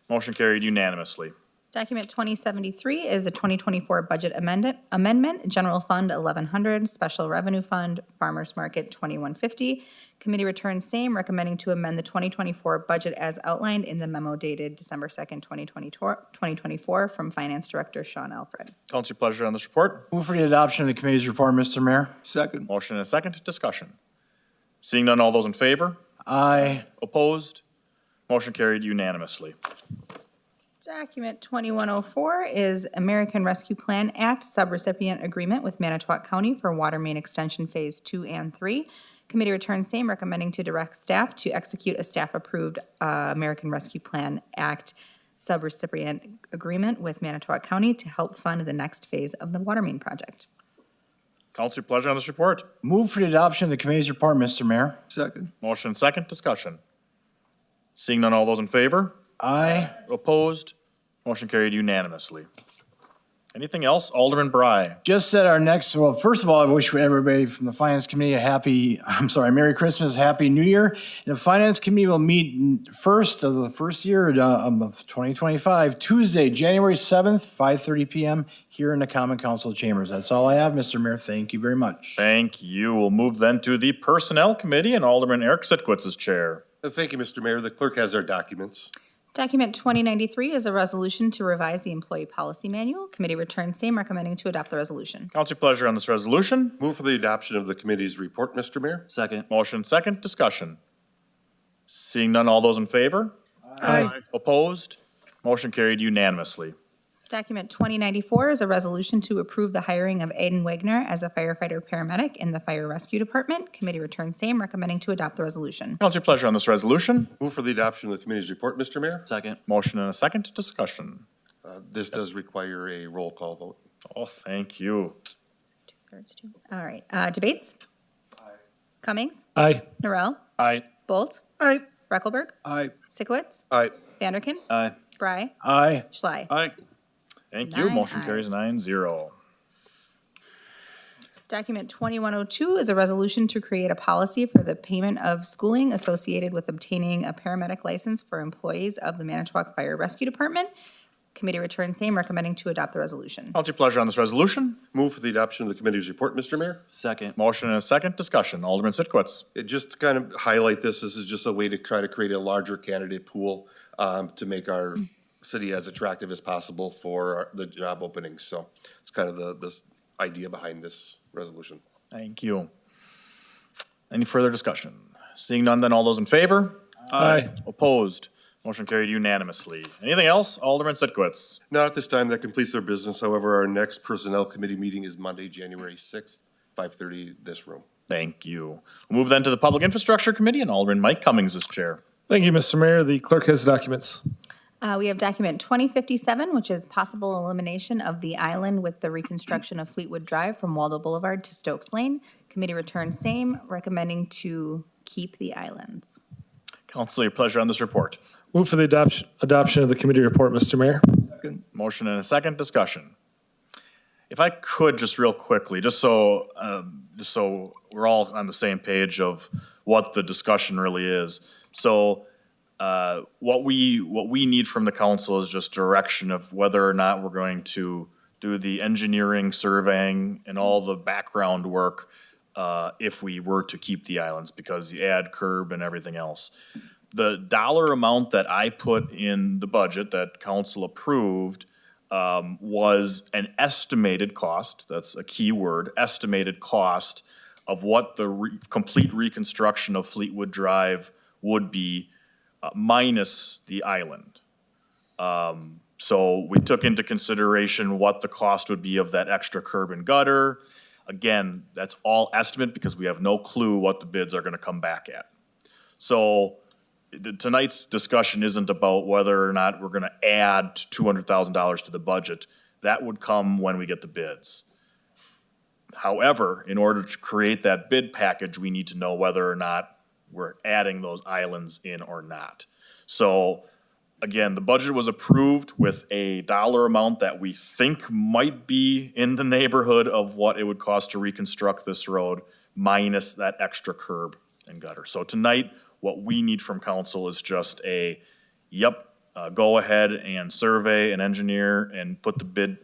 Motion carried unanimously. Document 2073 is a 2024 budget amendment, General Fund 1100, Special Revenue Fund, Farmers Market 2150. Committee returns same, recommending to amend the 2024 budget as outlined in the memo dated December 2nd, 2024 from Finance Director Sean Alfred. Council, your pleasure on this report. Move for the adoption of the committee's report, Mr. Mayor. Second. Motion and a second. Discussion. Seeing none, all those in favor? Aye. Opposed? Motion carried unanimously. Document 2104 is American Rescue Plan Act subrecipient agreement with Manitowoc County for water main extension Phase 2 and 3. Committee returns same, recommending to direct staff to execute a staff-approved American Rescue Plan Act subrecipient agreement with Manitowoc County to help fund the next phase of the water main project. Council, your pleasure on this report. Move for the adoption of the committee's report, Mr. Mayor. Second. Motion and second. Discussion. Seeing none, all those in favor? Aye. Opposed? Motion carried unanimously. Anything else? Alderman Bry. Just at our next, well, first of all, I wish everybody from the Finance Committee Merry Christmas, Happy New Year. And the Finance Committee will meet first of the first year of 2025, Tuesday, January 7th, 5:30 PM here in the Common Council chambers. That's all I have, Mr. Mayor. Thank you very much. Thank you. We'll move then to the Personnel Committee, and Alderman Eric Sitkowitz is chair. Thank you, Mr. Mayor. The clerk has our documents. Document 2093 is a resolution to revise the employee policy manual. Committee returns same, recommending to adopt the resolution. Council pleasure on this resolution. Move for the adoption of the committee's report, Mr. Mayor. Second. Motion second, discussion. Seeing none, all those in favor? Aye. Opposed? Motion carried unanimously. Document 2094 is a resolution to approve the hiring of Aiden Wagner as a firefighter paramedic in the Fire Rescue Department. Committee returns same, recommending to adopt the resolution. Council pleasure on this resolution. Move for the adoption of the committee's report, Mr. Mayor. Second. Motion and a second, discussion. This does require a roll call vote. Oh, thank you. All right, debates? Cummings? Aye. Norrell? Aye. Bolt? Aye. Reckelberg? Aye. Sikowitz? Aye. Vanderkin? Aye. Bry? Aye. Schley? Aye. Thank you. 9 Motion carries ayes. 9-0. Document 2102 is a resolution to create a policy for the payment of schooling associated with obtaining a paramedic license for employees of the Manitowoc Fire Rescue Department. Committee returns same, recommending to adopt the resolution. Council pleasure on this resolution. Move for the adoption of the committee's report, Mr. Mayor. Second. Motion and a second, discussion. Alderman Sitkowitz. Just to kind of highlight this is just a way to try to create a larger candidate pool to make our city as attractive as possible for the job openings. So it's kind of this idea behind this resolution. Thank you. Any further discussion? Seeing none, then all those in favor? Aye. Opposed? Motion carried unanimously. Anything else? Alderman Sitkowitz. Not at this time. That completes our business. However, our next Personnel Committee meeting is Monday, January 6th, 5:30, this room. Thank you. We'll move then to the Public Infrastructure Committee, and Alderman Mike Cummings is chair. Thank you, Mr. Mayor. The clerk has the documents. We have document 2057, which is possible elimination of the island with the reconstruction of Fleetwood Drive from Waldo Boulevard to Stokes Lane. Committee returns same, recommending to keep the islands. Council, your pleasure on this report. Move for the adoption of the committee report, Mr. Mayor. Motion and a second, discussion. If I could just real quickly, just so we're all on the same page of what the discussion really is. So what we need from the council is just direction of whether or not we're going to do the engineering, surveying, and all the background work if we were to keep the islands, because you add curb and everything else. The dollar amount that I put in the budget that council approved was an estimated cost, that's a key word, estimated cost of what the complete reconstruction of Fleetwood Drive would be minus the island. So we took into consideration what the cost would be of that extra curb and gutter. Again, that's all estimate because we have no clue what the bids are gonna come back at. So tonight's discussion isn't about whether or not we're gonna add $200,000 to the budget. That would come when we get the bids. However, in order to create that bid package, we need to know whether or not we're adding those islands in or not. So, again, the budget was approved with a dollar amount that we think might be in the neighborhood of what it would cost to reconstruct this road, minus that extra curb and gutter. So tonight, what we need from council is just go ahead and survey and engineer and put the bid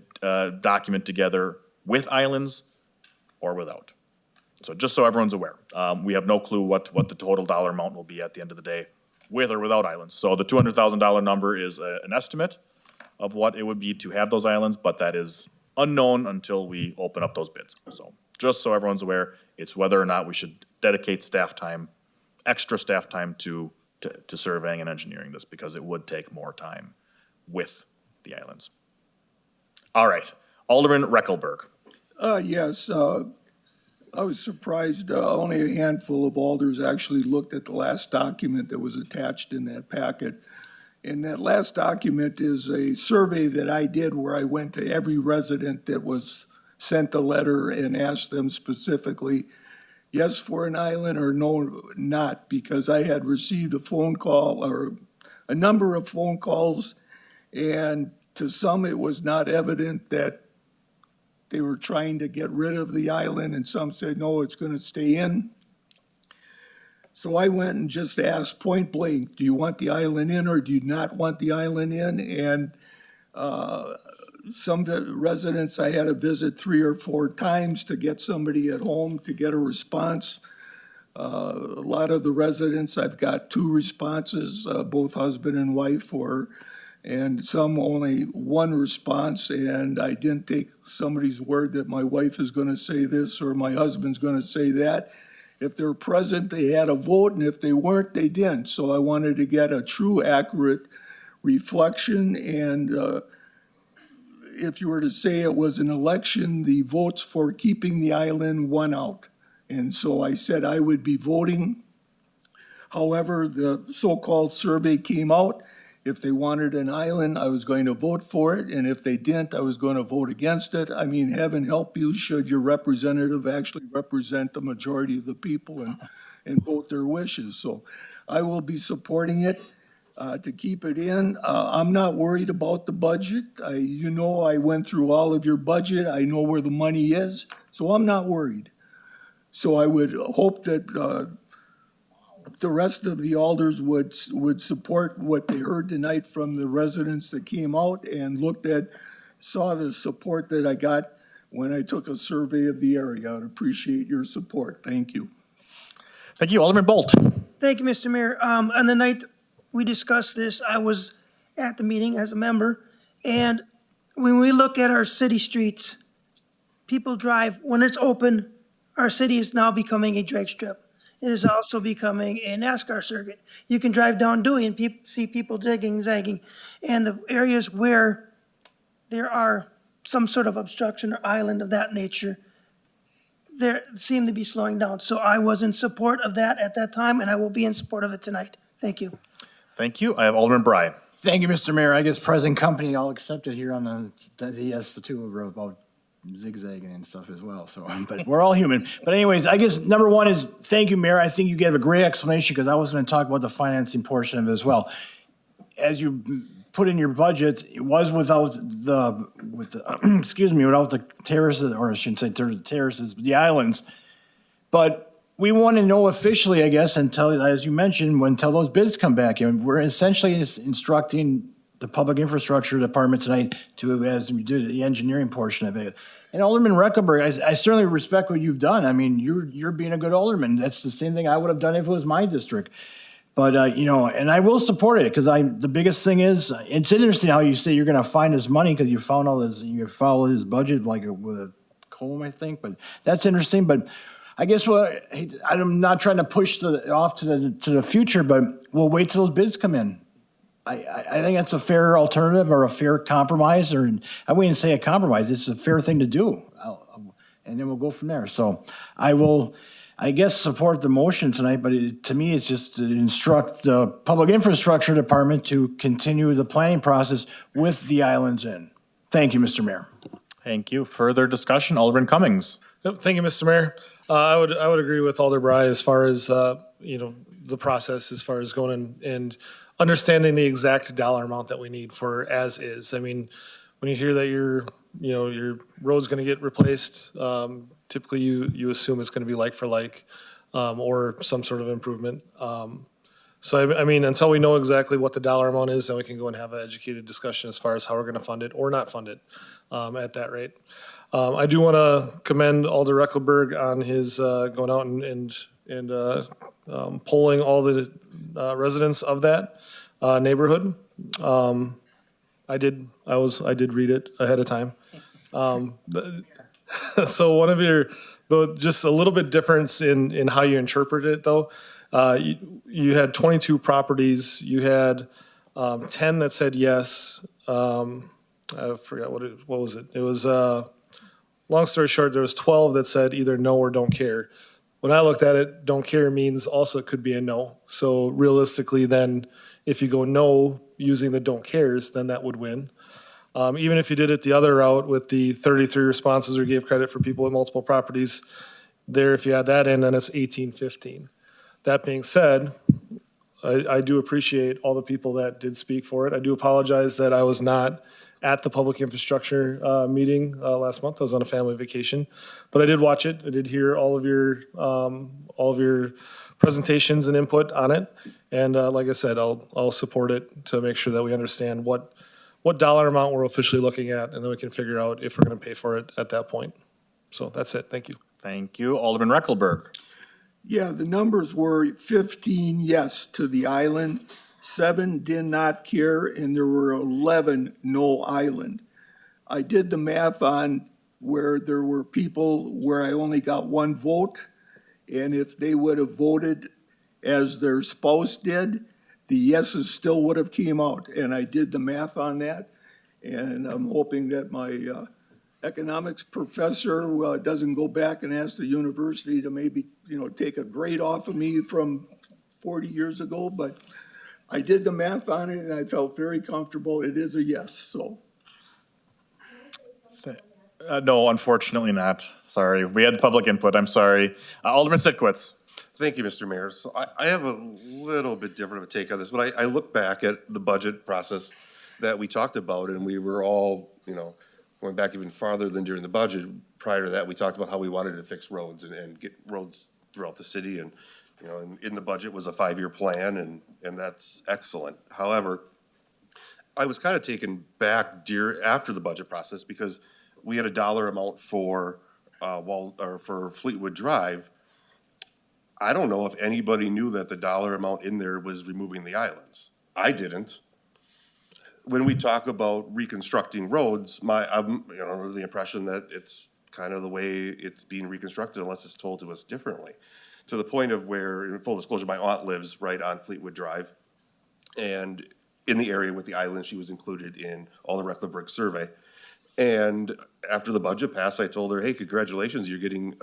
document together with islands or without. So just so everyone's aware, we have no clue what the total dollar amount will be at the end of the day, with or without islands. So the $200,000 number is an estimate of what it would be to have those islands, but that is unknown until we open up those bids. So just so everyone's aware, it's whether or not we should dedicate staff time, extra staff time to surveying and engineering this, because it would take more time with the islands. All right, Alderman Reckelberg. Yes, I was surprised only a handful of alders actually looked at the last document that was attached in that packet. And that last document is a survey that I did where I went to every resident that was sent the letter and asked them specifically, yes for an island or no, not, because I had received a phone call or a number of phone calls, and to some it was not evident that they were trying to get rid of the island, and some said, no, it's going to stay in. So I went and just asked point blank, do you want the island in or do you not want the island in? And some of the residents I had to visit 3 or 4 times to get somebody at home to get a response. A lot of the residents, I've got 2 responses, both husband and wife, and some only 1 response, and I didn't take somebody's word that my wife is going to say this or my husband's going to say that. If they're present, they had a vote, and if they weren't, they didn't. So I wanted to get a true, accurate reflection, and if you were to say it was an election, the votes for keeping the island won out. And so I said I would be voting. However, the so-called survey came out. If they wanted an island, I was going to vote for it, and if they didn't, I was going to vote against it. I mean, heaven help you should your representative actually represent the majority of the people and vote their wishes. So I will be supporting it to keep it in. I'm not worried about the budget. I went through all of your budget. I know where the money is, so I'm not worried. So I would hope that the rest of the alders would support what they heard tonight from the residents that came out and saw the support that I got when I took a survey of the area. I'd appreciate your support. Thank you. Thank you, Alderman Bolt. Thank you, Mr. Mayor. On the night we discussed this, I was at the meeting as a member, and when we look at our city streets, people drive, when it's open, our city is now becoming a drag strip. It is also becoming a NASCAR circuit. You can drive down Dewey and see people zigging, zagging. And the areas where there are some sort of obstruction or island of that nature, there seem to be slowing down. So I was in support of that at that time, and I will be in support of it tonight. Thank you. Thank you. I have Alderman Bry. Thank you, Mr. Mayor. I guess present company, I'll accept it here on the ES2 about zigzagging and stuff as well, so, but we're all human. But anyways, I guess number one is, thank you, Mayor. I think you gave a great explanation, because I was going to talk about the financing portion of it as well. As you put in your budget, it was without the without the terraces, or I shouldn't say terraces, but the islands. But we want to know officially, I guess, until, as you mentioned, until those bids come back. And we're essentially instructing the Public Infrastructure Department tonight to, as we did the engineering portion of it. And Alderman Reckelberg, I certainly respect what you've done. I mean, you're being a good alderman. That's the same thing I would have done if it was my district. But, and I will support it, because the biggest thing is, it's interesting how you say you're going to find his money, because you found all this, you followed his budget like with a comb, I think, but that's interesting. But I guess I'm not trying to push off to the future, but we'll wait till those bids come in. I think that's a fair alternative, or a fair compromise, or I wouldn't say a compromise. It's a fair thing to do, and then we'll go from there. So I will, I guess, support the motion tonight, but to me, it's just to instruct the Public Infrastructure Department to continue the planning process with the islands in. Thank you, Mr. Mayor. Thank you. Further discussion, Alderman Cummings. Yep, thank you, Mr. Mayor. I would agree with Alder Bry as far as, the process, as far as going and understanding the exact dollar amount that we need for as is. I mean, when you hear that your road's gonna get replaced, typically you assume it's gonna be like for like, or some sort of improvement. So I mean, until we know exactly what the dollar amount is, then we can go and have an educated discussion as far as how we're gonna fund it or not fund it, at that rate. I do wanna commend Alder Reckelberg on his, going out and polling all the residents of that neighborhood. I did read it ahead of time. So one of just a little bit difference in how you interpret it, though. You had 22 properties. You had 10 that said yes. I forgot what was it? It was long story short, there was 12 that said either no or don't care. When I looked at it, don't care means also it could be a no. So realistically, then if you go no using the don't cares, then that would win. Even if you did it the other route with the 33 responses or gave credit for people with multiple properties, there, if you add that in, then it's 18-15. That being said, I do appreciate all the people that did speak for it. I do apologize that I was not at the public infrastructure meeting last month. I was on a family vacation, but I did watch it. I did hear all of your presentations and input on it. And like I said, I'll support it to make sure that we understand what dollar amount we're officially looking at, and then we can figure out if we're going to pay for it at that point. So that's it. Thank you. Thank you. Alderman Reckelberg. Yeah, the numbers were 15 yes to the island, 7 did not care, and there were 11 no island. I did the math on where there were people where I only got 1 vote, and if they would have voted as their spouse did, the yeses still would have came out, and I did the math on that. And I'm hoping that my economics professor doesn't go back and ask the university to maybe, take a grade off of me from 40 years ago, but I did the math on it and I felt very comfortable. It is a yes, so. No, unfortunately not. Sorry. We had public input. I'm sorry. Alderman Sitkowitz. Thank you, Mr. Mayor. So I have a little bit different of a take on this, but I look back at the budget process that we talked about, and we were all, going back even farther than during the budget. Prior to that, we talked about how we wanted to fix roads and get roads throughout the city. And, in the budget was a 5-year plan, and that's excellent. However, I was kind of taken back after the budget process because we had a dollar amount for for Fleetwood Drive. I don't know if anybody knew that the dollar amount in there was removing the islands. I didn't. When we talk about reconstructing roads, I'm under the impression that it's kind of the way it's being reconstructed unless it's told to us differently. To the point of where, in full disclosure, my aunt lives right on Fleetwood Drive. And in the area with the island, she was included in all the Recklerberg survey. And after the budget passed, I told her, hey, congratulations, you're getting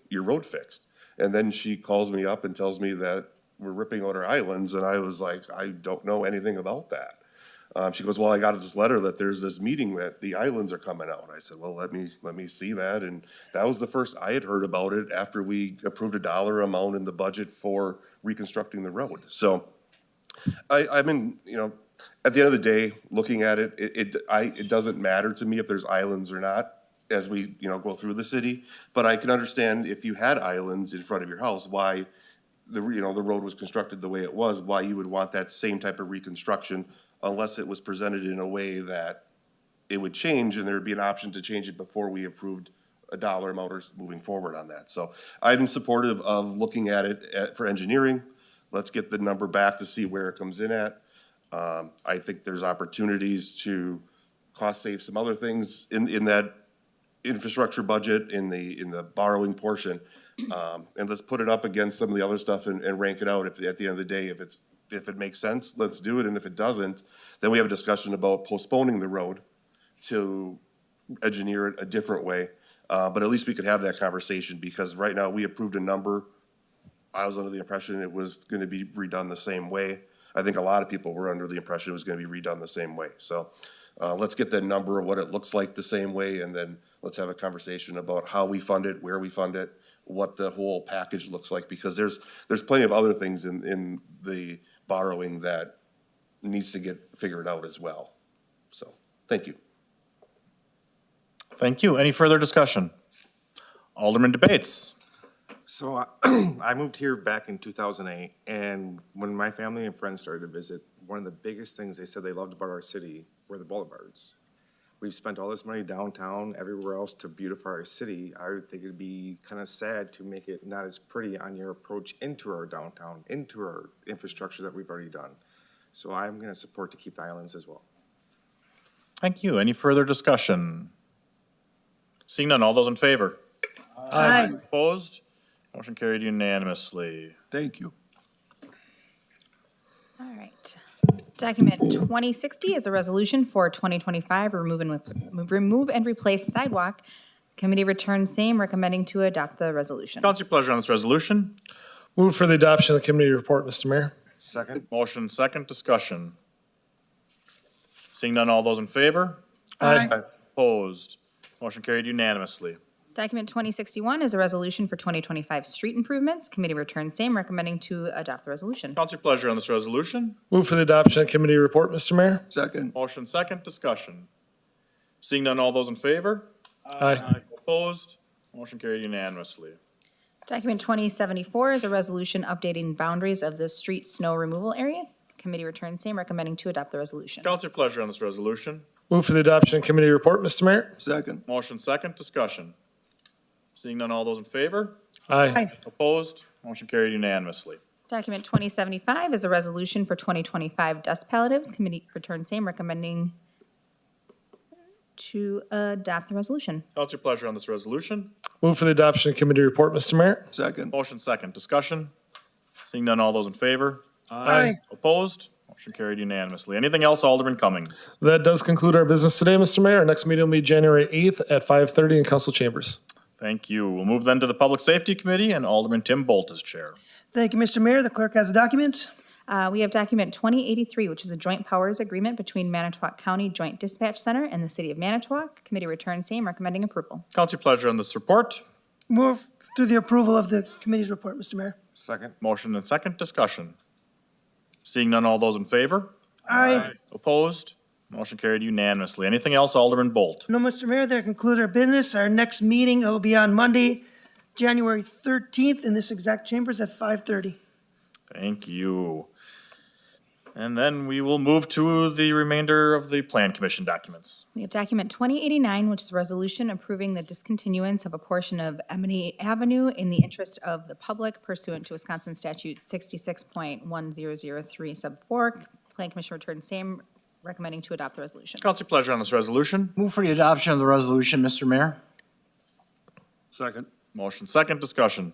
your road fixed. And then she calls me up and tells me that we're ripping out our islands, and I was like, I don't know anything about that. She goes, well, I got this letter that there's this meeting that the islands are coming out. I said, well, let me see that. And that was the first I had heard about it after we approved a dollar amount in the budget for reconstructing the road. So at the end of the day, looking at it, it doesn't matter to me if there's islands or not as we, go through the city. But I can understand if you had islands in front of your house, why the road was constructed the way it was, why you would want that same type of reconstruction unless it was presented in a way that it would change and there'd be an option to change it before we approved a dollar amount or moving forward on that. So I'm supportive of looking at it for engineering. Let's get the number back to see where it comes in at. I think there's opportunities to cost save some other things in that infrastructure budget, in the borrowing portion. And let's put it up against some of the other stuff and rank it out. If at the end of the day, if it makes sense, let's do it. And if it doesn't, then we have a discussion about postponing the road to engineer it a different way. But at least we could have that conversation, because right now we approved a number. I was under the impression it was going to be redone the same way. I think a lot of people were under the impression it was going to be redone the same way. So let's get that number of what it looks like the same way, and then let's have a conversation about how we fund it, where we fund it, what the whole package looks like, because there's plenty of other things in the borrowing that needs to get figured out as well. So, thank you. Thank you. Any further discussion? Alderman Debates. So I moved here back in 2008, and when my family and friends started to visit, one of the biggest things they said they loved about our city were the boulevards. We've spent all this money downtown, everywhere else to beautify our city. I would think it'd be kind of sad to make it not as pretty on your approach into our downtown, into our infrastructure that we've already done. So I'm going to support to keep the islands as well. Thank you. Any further discussion? Seeing none, all those in favor? Aye. Opposed? Motion carried unanimously. Thank you. All right. Document 2060 is a resolution for 2025 remove and replace sidewalk. Committee returns same, recommending to adopt the resolution. Council, your pleasure on this resolution. Move for the adoption of the committee report, Mr. Mayor. Second. Motion second, discussion. Seeing none, all those in favor? Aye. Opposed? Motion carried unanimously. Document 2061 is a resolution for 2025 street improvements. Committee returns same, recommending to adopt the resolution. Council, your pleasure on this resolution. Move for the adoption of committee report, Mr. Mayor. Second. Motion second, discussion. Seeing none, all those in favor? Aye. Opposed? Motion carried unanimously. Document 2074 is a resolution updating boundaries of the street snow removal area. Committee returns same, recommending to adopt the resolution. Council, your pleasure on this resolution. Move for the adoption of committee report, Mr. Mayor. Second. Motion second, discussion. Seeing none, all those in favor? Aye. Opposed? Motion carried unanimously. Document 2075 is a resolution for 2025 dust palliatives. Committee returns same, recommending to adopt the resolution. Council, your pleasure on this resolution. Move for the adoption of committee report, Mr. Mayor. Second. Motion second, discussion. Seeing none, all those in favor? Aye. Opposed? Motion carried unanimously. Anything else, Alderman Cummings? That does conclude our business today, Mr. Mayor. Our next meeting will be January 8th at 5:30 in council chambers. Thank you. We'll move then to the Public Safety Committee, and Alderman Tim Bolt is chair. Thank you, Mr. Mayor. The clerk has the documents. We have document 2083, which is a joint powers agreement between Manitowoc County Joint Dispatch Center and the City of Manitowoc. Committee returns same, recommending approval. Council, your pleasure on this report. Move through the approval of the committee's report, Mr. Mayor. Second. Motion and second, discussion. Seeing none, all those in favor? Aye. Opposed? Motion carried unanimously. Anything else, Alderman Bolt? No, Mr. Mayor, that concludes our business. Our next meeting will be on Monday, January 13th, in this exact chambers at 5:30. Thank you. And then we will move to the remainder of the Plan Commission documents. We have document 2089, which is a resolution approving the discontinuance of a portion of Emily Avenue in the interest of the public pursuant to Wisconsin statute 66.1003 sub 4. Plan Commission returns same, recommending to adopt the resolution. Council, your pleasure on this resolution. Move for the adoption of the resolution, Mr. Mayor. Second. Motion second, discussion.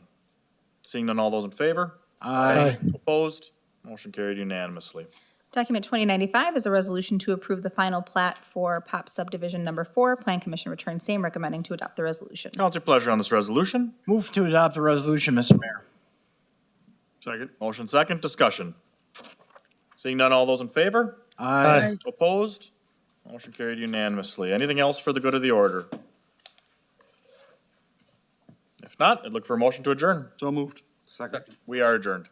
Seeing none, all those in favor? Aye. Opposed? Motion carried unanimously. Document 2095 is a resolution to approve the final plat for POP subdivision number 4. Plan Commission returns same, recommending to adopt the resolution. Council, your pleasure on this resolution. Move to adopt the resolution, Mr. Mayor. Second. Motion second, discussion. Seeing none, all those in favor? Aye. Opposed? Motion carried unanimously. Anything else for the good of the order? If not, I'd look for a motion to adjourn. So moved. Second. We are adjourned.